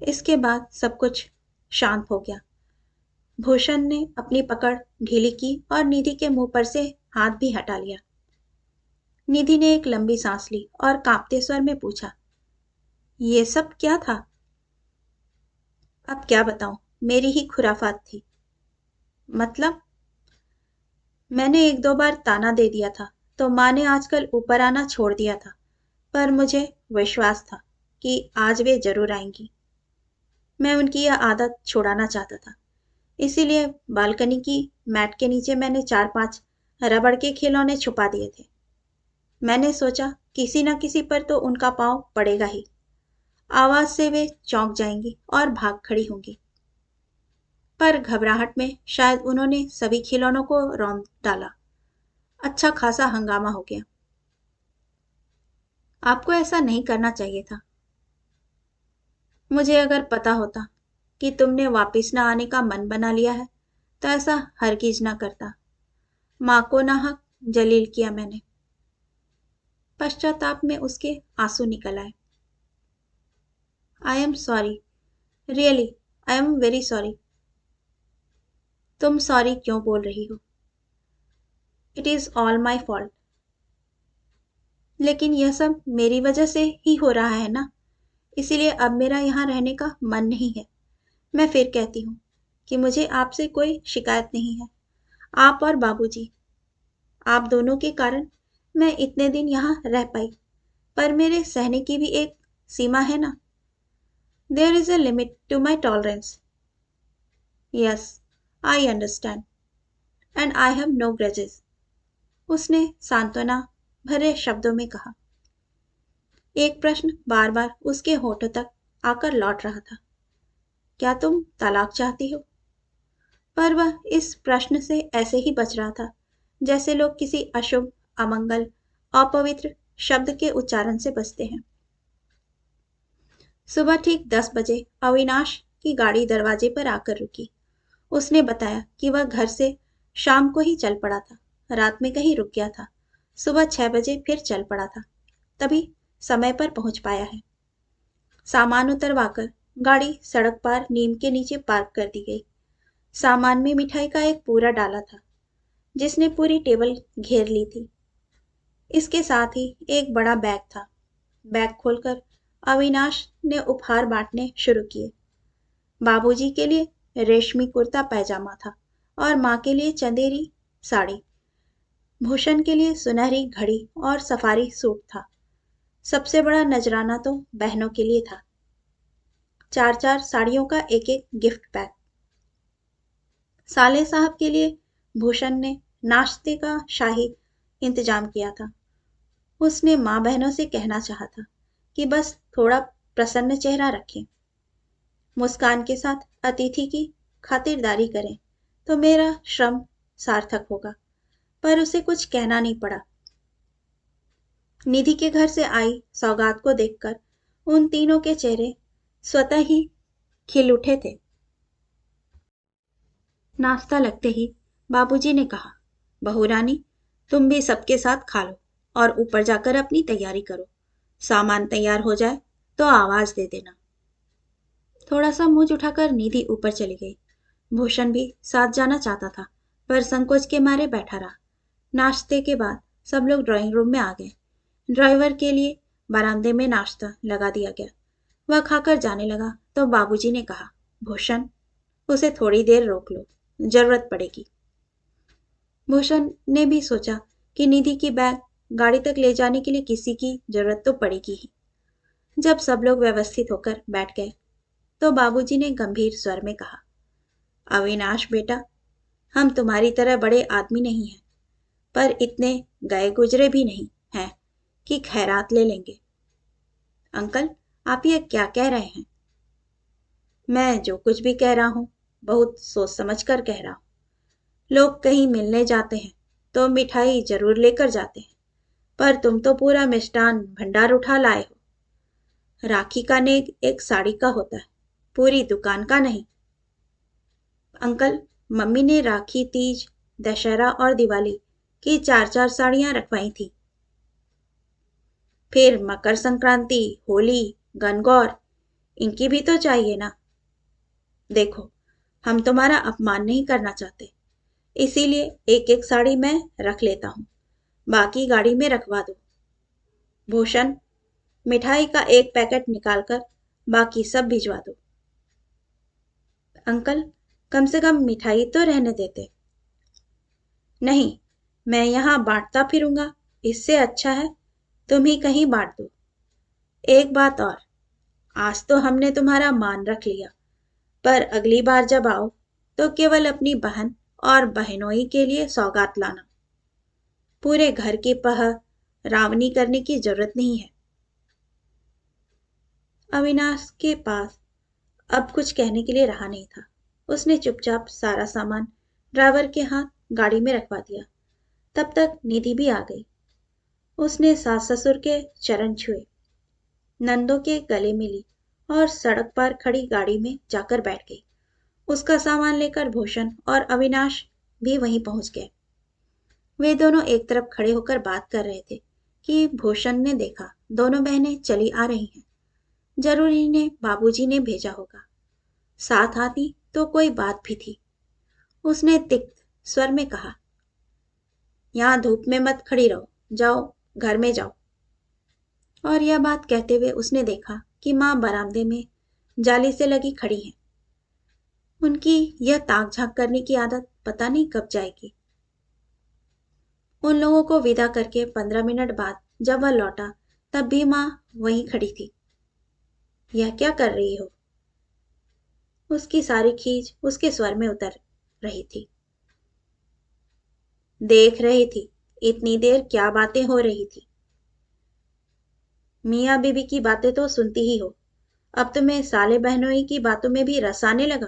इसके बाद सब कुछ शांत हो गया। भूषण ने अपनी पकड़ ढीली की और निधि के मुंह पर से हाथ भी हटा लिया। निधि ने एक लंबी सांस ली और कांपते स्वर में पूछा, ये सब क्या था? अब क्या बताऊं, मेरी ही खुराफात थी। मतलब? मैंने एक दो बार ताना दे दिया था तो माँ ने आजकल ऊपर आना छोड़ दिया था, पर मुझे विश्वास था कि आज वे जरूर आएंगी। मैं उनकी यह आदत छुड़ाना चाहता था, इसीलिए बालकनी की मैट के नीचे मैंने 4-5 रबड़ के खिलौने छुपा दिए थे। मैंने सोचा किसी न किसी पर तो उनका पांव पड़ेगा ही, आवाज से वे चौंक जाएंगी और भाग खड़ी होंगी। पर घबराहट में शायद उन्होंने सभी खिलौनों को रौंद डाला। अच्छा खासा हंगामा हो गया। आपको ऐसा नहीं करना चाहिए था। मुझे अगर पता होता कि तुमने वापस ना आने का मन बना लिया है तो ऐसा हरगिज ना करता। माँ को नाहक जलील किया मैंने। पश्चाताप में उसके आंसू निकल आए। आई am sorry, really I am very sorry. तुम सॉरी क्यों बोल रही हो? It is all my fault. लेकिन यह सब मेरी वजह से ही हो रहा है ना, इसीलिए अब मेरा यहाँ रहने का मन नहीं है। मैं फिर कहती हूँ कि मुझे आपसे कोई शिकायत नहीं है। आप और बाबूजी, आप दोनों के कारण मैं इतने दिन यहाँ रह पाई, पर मेरे सहने की भी एक सीमा है ना। There is a limit to my tolerance. Yes, I understand and I have no grudges, उसने सांत्वना भरे शब्दों में कहा। एक प्रश्न बार बार उसके होठों तक आकर लौट रहा था, क्या तुम तलाक चाहती हो? पर वह इस प्रश्न से ऐसे ही बच रहा था जैसे लोग किसी अशुभ, अमंगल, अपवित्र शब्द के उच्चारण से बचते हैं। सुबह ठीक 10 बजे अविनाश की गाड़ी दरवाजे पर आकर रुकी। उसने बताया कि वह घर से शाम को ही चल पड़ा था, रात में कहीं रुक गया था, सुबह 6 बजे फिर चल पड़ा था, तभी समय पर पहुंच पाया है। सामान उतरवाकर गाड़ी सड़क पार नीम के नीचे पार्क कर दी गई। सामान में मिठाई का एक पूरा डाला था जिसने पूरी टेबल घेर ली थी। इसके साथ ही एक बड़ा बैग था। बैग खोलकर अविनाश ने उपहार बांटने शुरू किए। बाबूजी के लिए रेशमी कुर्ता पैजामा था और माँ के लिए चंदेरी साड़ी। भूषण के लिए सुनहरी घड़ी और सफारी सूट था। सबसे बड़ा नजराना तो बहनों के लिए था। 4-4 साड़ियों का एक एक गिफ्ट पैक। साले साहब के लिए भूषण ने नाश्ते का शाही इंतजाम किया था। उसने माँ बहनों से कहना चाहा था कि बस थोड़ा प्रसन्न चेहरा रखें, मुस्कान के साथ अतिथि की खातिरदारी करें तो मेरा श्रम सार्थक होगा। पर उसे कुछ कहना नहीं पड़ा। निधि के घर से आई सौगात को देखकर उन तीनों के चेहरे स्वतः ही खिल उठे थे। नाश्ता लगते ही बाबूजी ने कहा, बहू रानी, तुम भी सबके साथ खा लो और ऊपर जाकर अपनी तैयारी करो। सामान तैयार हो जाए तो आवाज दे देना। थोड़ा सा मुंह उठाकर निधि ऊपर चली गई। भूषण भी साथ जाना चाहता था, पर संकोच के मारे बैठा रहा। नाश्ते के बाद सब लोग ड्राइंग रूम में आ गए। ड्राइवर के लिए बरामदे में नाश्ता लगा दिया गया। वह खाकर जाने लगा तो बाबूजी ने कहा, भूषण, उसे थोड़ी देर रोक लो, जरूरत पड़ेगी। भूषण ने भी सोचा कि निधि की बैग गाड़ी तक ले जाने के लिए किसी की जरूरत तो पड़ेगी ही। जब सब लोग व्यवस्थित होकर बैठ गए तो बाबूजी ने गंभीर स्वर में कहा, अविनाश बेटा, हम तुम्हारी तरह बड़े आदमी नहीं हैं, पर इतने गए गुजरे भी नहीं हैं कि खैरात ले लेंगे। अंकल, आप ये क्या कह रहे हैं? मैं जो कुछ भी कह रहा हूँ बहुत सोच समझ कर कह रहा हूँ। लोग कहीं मिलने जाते हैं तो मिठाई जरूर लेकर जाते हैं, पर तुम तो पूरा मिष्ठान भंडार उठा लाए हो। राखी का नेग एक साड़ी का होता है, पूरी दुकान का नहीं। अंकल, मम्मी ने राखी, तीज, दशहरा और दिवाली की 4-4 साड़ियां रखवाई थी। फिर मकर संक्रांति, होली, गणगौर, इनकी भी तो चाहिए ना। देखो, हम तुम्हारा अपमान नहीं करना चाहते, इसीलिए एक एक साड़ी मैं रख लेता हूँ, बाकी गाड़ी में रखवा दो। भूषण, मिठाई का एक पैकेट निकालकर बाकी सब भिजवा दो। अंकल, कम से कम मिठाई तो रहने देते। नहीं, मैं यहाँ बांटता फिरूंगा, इससे अच्छा है तुम ही कहीं बांट दो। एक बात और, आज तो हमने तुम्हारा मान रख लिया, पर अगली बार जब आओ तो केवल अपनी बहन और बहनोई के लिए सौगात लाना। पूरे घर की रावनी करने की जरूरत नहीं है। अविनाश के पास अब कुछ कहने के लिए रहा नहीं था। उसने चुपचाप सारा सामान ड्राइवर के हाथ गाड़ी में रखवा दिया। तब तक निधि भी आ गई। उसने सास ससुर के चरण छुए, नंदों के गले मिली और सड़क पर खड़ी गाड़ी में जाकर बैठ गई। उसका सामान लेकर भूषण और अविनाश भी वहीं पहुंच गए। वे दोनों एक तरफ खड़े होकर बात कर रहे थे कि भूषण ने देखा दोनों बहनें चली आ रही हैं। जरूर इन्हें बाबूजी ने भेजा होगा। साथ आती तो कोई बात भी थी। उसने तिक्त स्वर में कहा, यहाँ धूप में मत खड़ी रहो, जाओ घर में जाओ। और यह बात कहते हुए उसने देखा कि माँ बरामदे में जाली से लगी खड़ी हैं। उनकी यह ताक झांक करने की आदत पता नहीं कब जाएगी। उन लोगों को विदा करके 15 मिनट बाद जब वह लौटा तब भी माँ वहीं खड़ी थी। यह क्या कर रही हो? उसकी सारी खींच उसके स्वर में उतर रही थी। देख रही थी इतनी देर क्या बातें हो रही थी। मियाँ बीबी की बातें तो सुनती ही हो, अब तुम्हें साले बहनोई की बातों में भी रस आने लगा।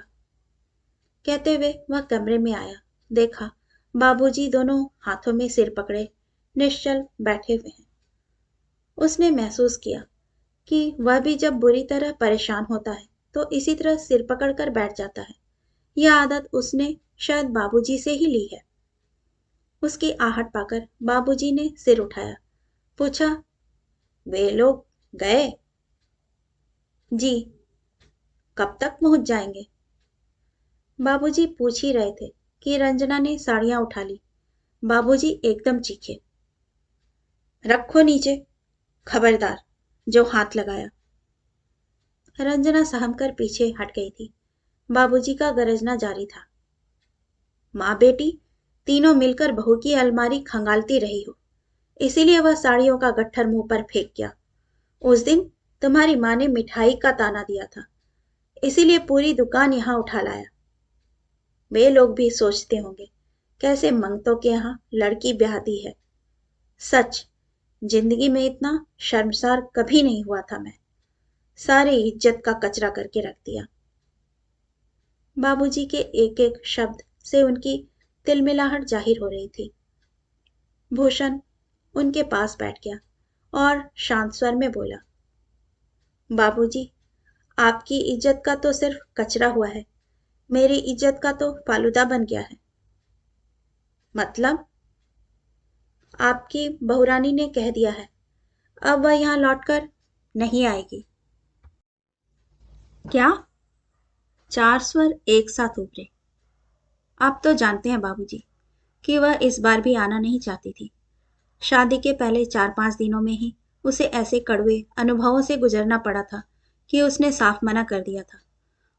कहते हुए वह कमरे में आया। देखा बाबूजी दोनों हाथों में सिर पकड़े निश्चल बैठे हुए हैं। उसने महसूस किया कि वह भी जब बुरी तरह परेशान होता है तो इसी तरह सिर पकड़कर बैठ जाता है। यह आदत उसने शायद बाबूजी से ही ली है। उसकी आहट पाकर बाबूजी ने सिर उठाया, पूछा, वे लोग गए? जी। कब तक पहुंच जाएंगे? बाबूजी पूछ ही रहे थे कि रंजना ने साड़ियां उठा ली। बाबूजी एकदम चीखे, रखो नीचे, खबरदार, जो हाथ लगाया। रंजना सहम कर पीछे हट गई थी। बाबूजी का गरजना जारी था, माँ बेटी तीनों मिलकर बहू की अलमारी खंगालती रही हो, इसीलिए वह साड़ियों का गट्ठर मुंह पर फेंक गया। उस दिन तुम्हारी माँ ने मिठाई का ताना दिया था, इसीलिए पूरी दुकान यहाँ उठा लाया। वे लोग भी सोचते होंगे कैसे मंगतों के यहाँ लड़की ब्याहती है। सच, जिंदगी में इतना शर्मसार कभी नहीं हुआ था मैं। सारी इज्जत का कचरा करके रख दिया। बाबूजी के एक एक शब्द से उनकी तिलमिलाहट जाहिर हो रही थी। भूषण उनके पास बैठ गया और शांत स्वर में बोला, बाबूजी, आपकी इज्जत का तो सिर्फ कचरा हुआ है, मेरी इज्जत का तो फालूदा बन गया है। मतलब? आपकी बहुरानी ने कह दिया है, अब वह यहाँ लौटकर नहीं आएगी। क्या? 4 स्वर एक साथ उभरे। आप तो जानते हैं बाबूजी कि वह इस बार भी आना नहीं चाहती थी। शादी के पहले 4-5 दिनों में ही उसे ऐसे कड़वे अनुभवों से गुजरना पड़ा था कि उसने साफ मना कर दिया था।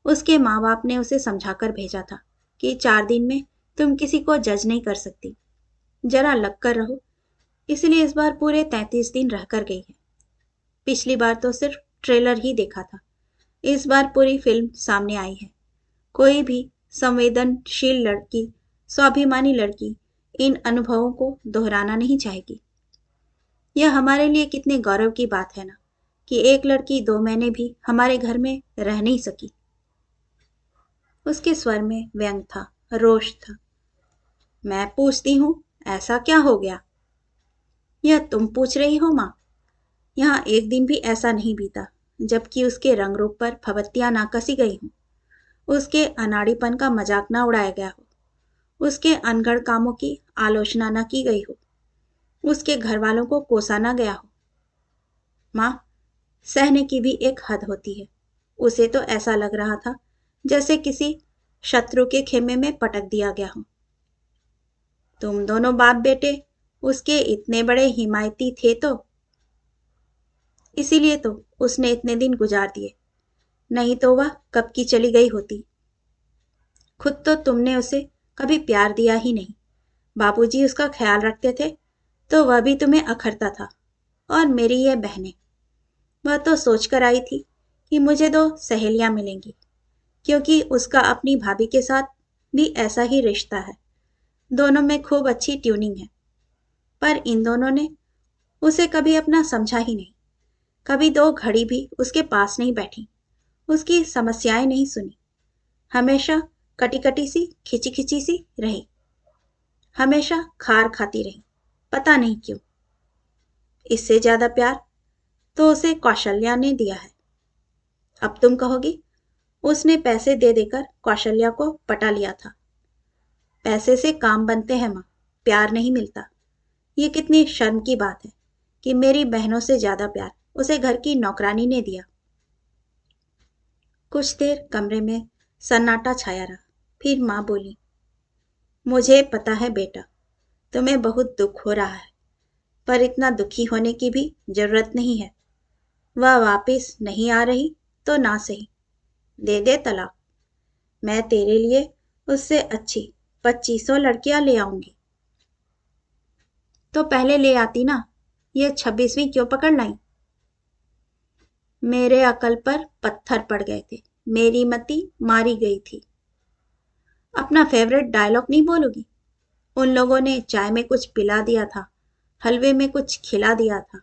उसके माँ बाप ने उसे समझाकर भेजा था कि 4 दिन में तुम किसी को जज नहीं कर सकती, जरा लग कर रहो। इसलिए इस बार पूरे 33 दिन रहकर गई है। पिछली बार तो सिर्फ ट्रेलर ही देखा था, इस बार पूरी फिल्म सामने आई है। कोई भी संवेदनशील लड़की, स्वाभिमानी लड़की इन अनुभवों को दोहराना नहीं चाहेगी। यह हमारे लिए कितने गौरव की बात है ना कि एक लड़की 2 महीने भी हमारे घर में रह नहीं सकी। उसके स्वर में व्यंग था, रोष था। मैं पूछती हूँ, ऐसा क्या हो गया? यह तुम पूछ रही हो माँ? यहाँ एक दिन भी ऐसा नहीं बीता जबकि उसके रंग रूप पर फबत्तियां ना कसी गई हों, उसके अनाड़ीपन का मजाक ना उड़ाया गया हो, उसके अनगढ़ कामों की आलोचना न की गई हो, उसके घर वालों को कोसा न गया हो। माँ, सहने की भी एक हद होती है। उसे तो ऐसा लग रहा था जैसे किसी शत्रु के खेमे में पटक दिया गया हो। तुम दोनों बाप बेटे उसके इतने बड़े हिमायती थे तो इसीलिए तो उसने इतने दिन गुजार दिए, नहीं तो वह कब की चली गई होती। खुद तो तुमने उसे कभी प्यार दिया ही नहीं। बाबूजी उसका ख्याल रखते थे तो वह भी तुम्हें अखरता था। और मेरी ये बहनें, वह तो सोच कर आई थी कि मुझे 2 सहेलियां मिलेंगी, क्योंकि उसका अपनी भाभी के साथ भी ऐसा ही रिश्ता है। दोनों में खूब अच्छी ट्यूनिंग है। पर इन दोनों ने उसे कभी अपना समझा ही नहीं। कभी 2 घड़ी भी उसके पास नहीं बैठी, उसकी समस्याएं नहीं सुनी। हमेशा कटी कटी सी, खिंची खिंची सी रही, हमेशा खार खाती रही, पता नहीं क्यों। इससे ज्यादा प्यार तो उसे कौशल्या ने दिया है। अब तुम कहोगी, उसने पैसे दे देकर कौशल्या को पटा लिया था। पैसे से काम बनते हैं माँ, प्यार नहीं मिलता। ये कितनी शर्म की बात है कि मेरी बहनों से ज्यादा प्यार उसे घर की नौकरानी ने दिया। कुछ देर कमरे में सन्नाटा छाया रहा। फिर माँ बोली, मुझे पता है बेटा, तुम्हें बहुत दुख हो रहा है, पर इतना दुखी होने की भी जरूरत नहीं है। वह वापस नहीं आ रही तो ना सही, दे दे तलाक। मैं तेरे लिए उससे अच्छी 2500 लड़कियां ले आऊंगी। तो पहले ले आती ना, ये 26वीं क्यों पकड़ लाई? मेरे अकल पर पत्थर पड़ गए थे, मेरी मति मारी गई थी। अपना फेवरेट डायलॉग नहीं बोलोगी? उन लोगों ने चाय में कुछ पिला दिया था, हलवे में कुछ खिला दिया था।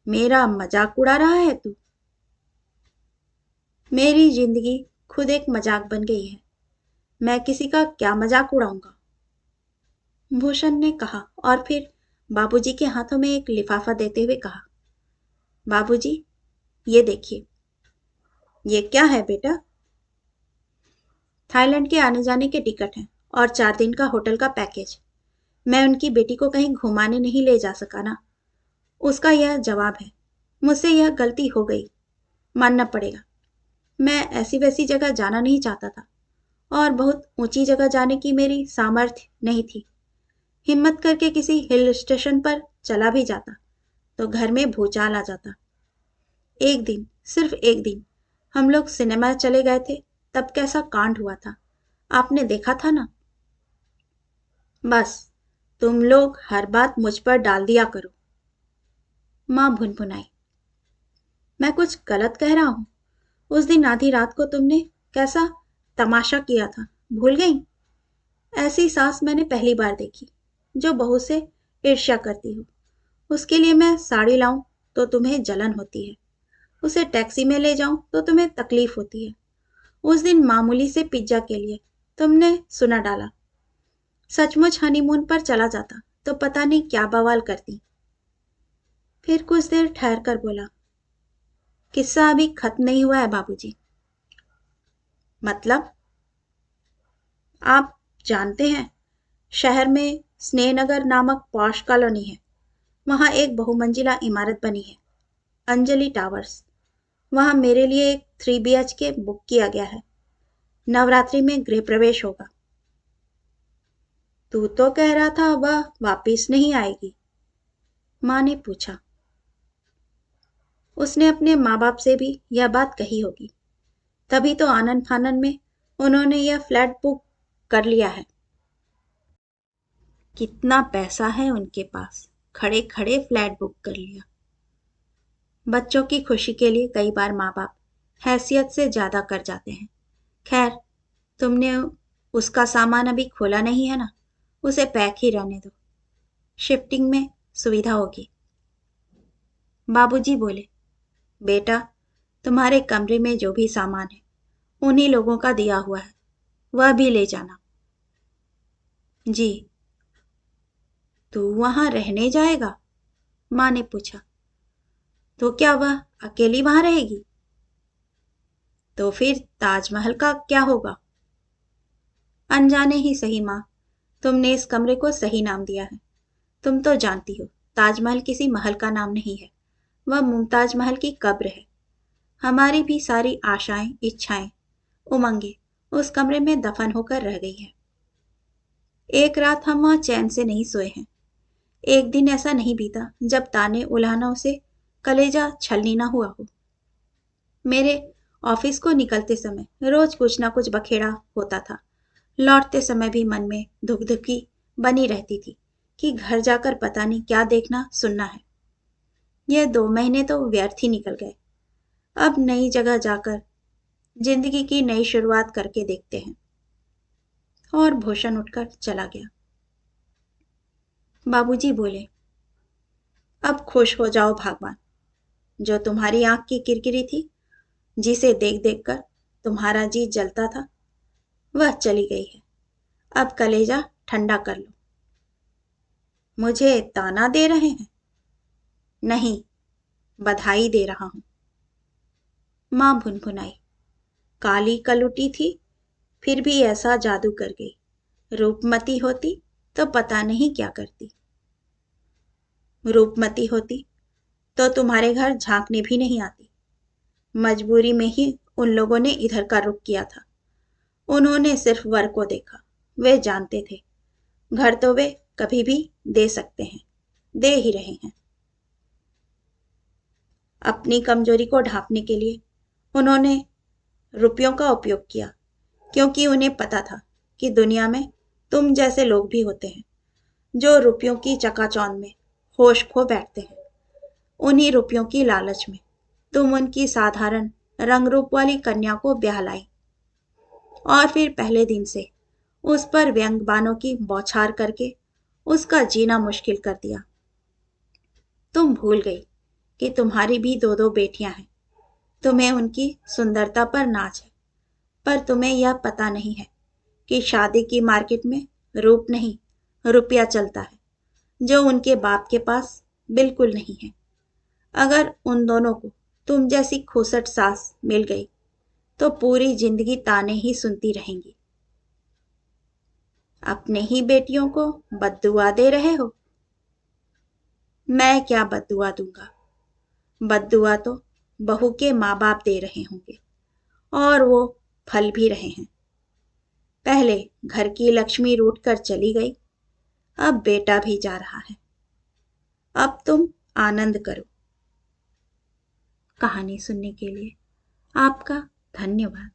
मेरा मजाक उड़ा रहा है तू? मेरी जिंदगी खुद एक मजाक बन गई है, मैं किसी का क्या मजाक उड़ाऊंगा? भूषण ने कहा और फिर बाबूजी के हाथों में एक लिफाफा देते हुए कहा, बाबूजी, ये देखिए। ये क्या है बेटा? थाईलैंड के आने जाने के टिकट हैं और 4 दिन का होटल का पैकेज। मैं उनकी बेटी को कहीं घुमाने नहीं ले जा सका ना। उसका यह जवाब है। मुझसे यह गलती हो गई, मानना पड़ेगा। मैं ऐसी वैसी जगह जाना नहीं चाहता था और बहुत ऊंची जगह जाने की मेरी सामर्थ्य नहीं थी। हिम्मत करके किसी हिल स्टेशन पर चला भी जाता तो घर में भूचाल आ जाता। एक दिन, सिर्फ एक दिन हम लोग सिनेमा चले गए थे, तब कैसा कांड हुआ था आपने देखा था ना। बस तुम लोग हर बात मुझ पर डाल दिया करो। मां भुनभुनाई, मैं कुछ गलत कह रहा हूं? उस दिन आधी रात को तुमने कैसा तमाशा किया था, भूल गई? ऐसी सास मैंने पहली बार देखी, जो बहू से ईर्ष्या करती हो। उसके लिए मैं साड़ी लाऊं तो तुम्हें जलन होती है, उसे टैक्सी में ले जाऊं तो तुम्हें तकलीफ होती है। उस दिन मामूली से पिज्जा के लिए तुमने सुना डाला। सचमुच हनीमून पर चला जाता तो पता नहीं क्या बवाल करती। फिर कुछ देर ठहर कर बोला, किस्सा अभी खत्म नहीं हुआ है बाबूजी। मतलब? आप जानते हैं, शहर में स्नेहनगर नामक पॉश कॉलोनी है। वहां एक बहुमंजिला इमारत बनी है, अंजलि टावर्स। वहां मेरे लिए एक 3 BHK बुक किया गया है। नवरात्रि में गृह प्रवेश होगा। तू तो कह रहा था वह वापिस नहीं आएगी, माँ ने पूछा। उसने अपने माँ बाप से भी यह बात कही होगी, तभी तो आनन फानन में उन्होंने यह फ्लैट बुक कर लिया है। कितना पैसा है उनके पास, खड़े खड़े फ्लैट बुक कर लिया। बच्चों की खुशी के लिए कई बार माँ बाप हैसियत से ज्यादा कर जाते हैं। खैर, तुमने उसका सामान अभी खोला नहीं है ना, उसे पैक ही रहने दो, शिफ्टिंग में सुविधा होगी। बाबूजी बोले, बेटा, तुम्हारे कमरे में जो भी सामान है उन्हीं लोगों का दिया हुआ है, वह भी ले जाना। जी। तू वहां रहने जाएगा? माँ ने पूछा। तो क्या वह अकेली वहां रहेगी? तो फिर ताजमहल का क्या होगा? अनजाने ही सही माँ, तुमने इस कमरे को सही नाम दिया है। तुम तो जानती हो, ताजमहल किसी महल का नाम नहीं है, वह मुमताज महल की कब्र है। हमारी भी सारी आशाएं, इच्छाएं, उमंगें उस कमरे में दफन होकर रह गई है। एक रात हम वहां चैन से नहीं सोए हैं। एक दिन ऐसा नहीं बीता जब ताने उलाहनों से कलेजा छलनी ना हुआ हो। मेरे ऑफिस को निकलते समय रोज कुछ ना कुछ बखेड़ा होता था। लौटते समय भी मन में धुकधुकी बनी रहती थी कि घर जाकर पता नहीं क्या देखना सुनना है। यह 2 महीने तो व्यर्थ ही निकल गए। अब नई जगह जाकर जिंदगी की नई शुरुआत करके देखते हैं। और भूषण उठकर चला गया। बाबूजी बोले, अब खुश हो जाओ भगवान। जो तुम्हारी आंख की किरकिरी थी, जिसे देख देख कर तुम्हारा जी जलता था, वह चली गई है। अब कलेजा ठंडा कर लो। मुझे ताना दे रहे हैं? नहीं, बधाई दे रहा हूं। मां भुनभुनाई, काली कलुटी थी, फिर भी ऐसा जादू कर गई। रूपमती होती तो पता नहीं क्या करती। रूपमती होती तो तुम्हारे घर झांकने भी नहीं आती। मजबूरी में ही उन लोगों ने इधर का रुख किया था। उन्होंने सिर्फ वर को देखा। वे जानते थे घर तो वे कभी भी दे सकते हैं, दे ही रहे हैं। अपनी कमजोरी को ढांपने के लिए उन्होंने रुपयों का उपयोग किया, क्योंकि उन्हें पता था कि दुनिया में तुम जैसे लोग भी होते हैं जो रुपयों की चकाचौंध में होश खो बैठते हैं। उन्हीं रुपयों की लालच में तुम उनकी साधारण रंग रूप वाली कन्या को ब्याह लाई और फिर पहले दिन से उस पर व्यंग बाणों की बौछार करके उसका जीना मुश्किल कर दिया। तुम भूल गई कि तुम्हारी भी 2 2 बेटियां हैं। तुम्हें उनकी सुंदरता पर नाज है, पर तुम्हें यह पता नहीं है कि शादी की मार्केट में रूप नहीं, रुपया चलता है, जो उनके बाप के पास बिल्कुल नहीं है। अगर उन दोनों को तुम जैसी खूसट सास मिल गई तो पूरी जिंदगी ताने ही सुनती रहेंगी। अपने ही बेटियों को बद्दुआ दे रहे हो? मैं क्या बद्दुआ दूंगा? बद्दुआ तो बहू के माँ बाप दे रहे होंगे, और वो फल भी रहे हैं। पहले घर की लक्ष्मी रूठ कर चली गई, अब बेटा भी जा रहा है। अब तुम आनंद करो। कहानी सुनने के लिए आपका धन्यवाद।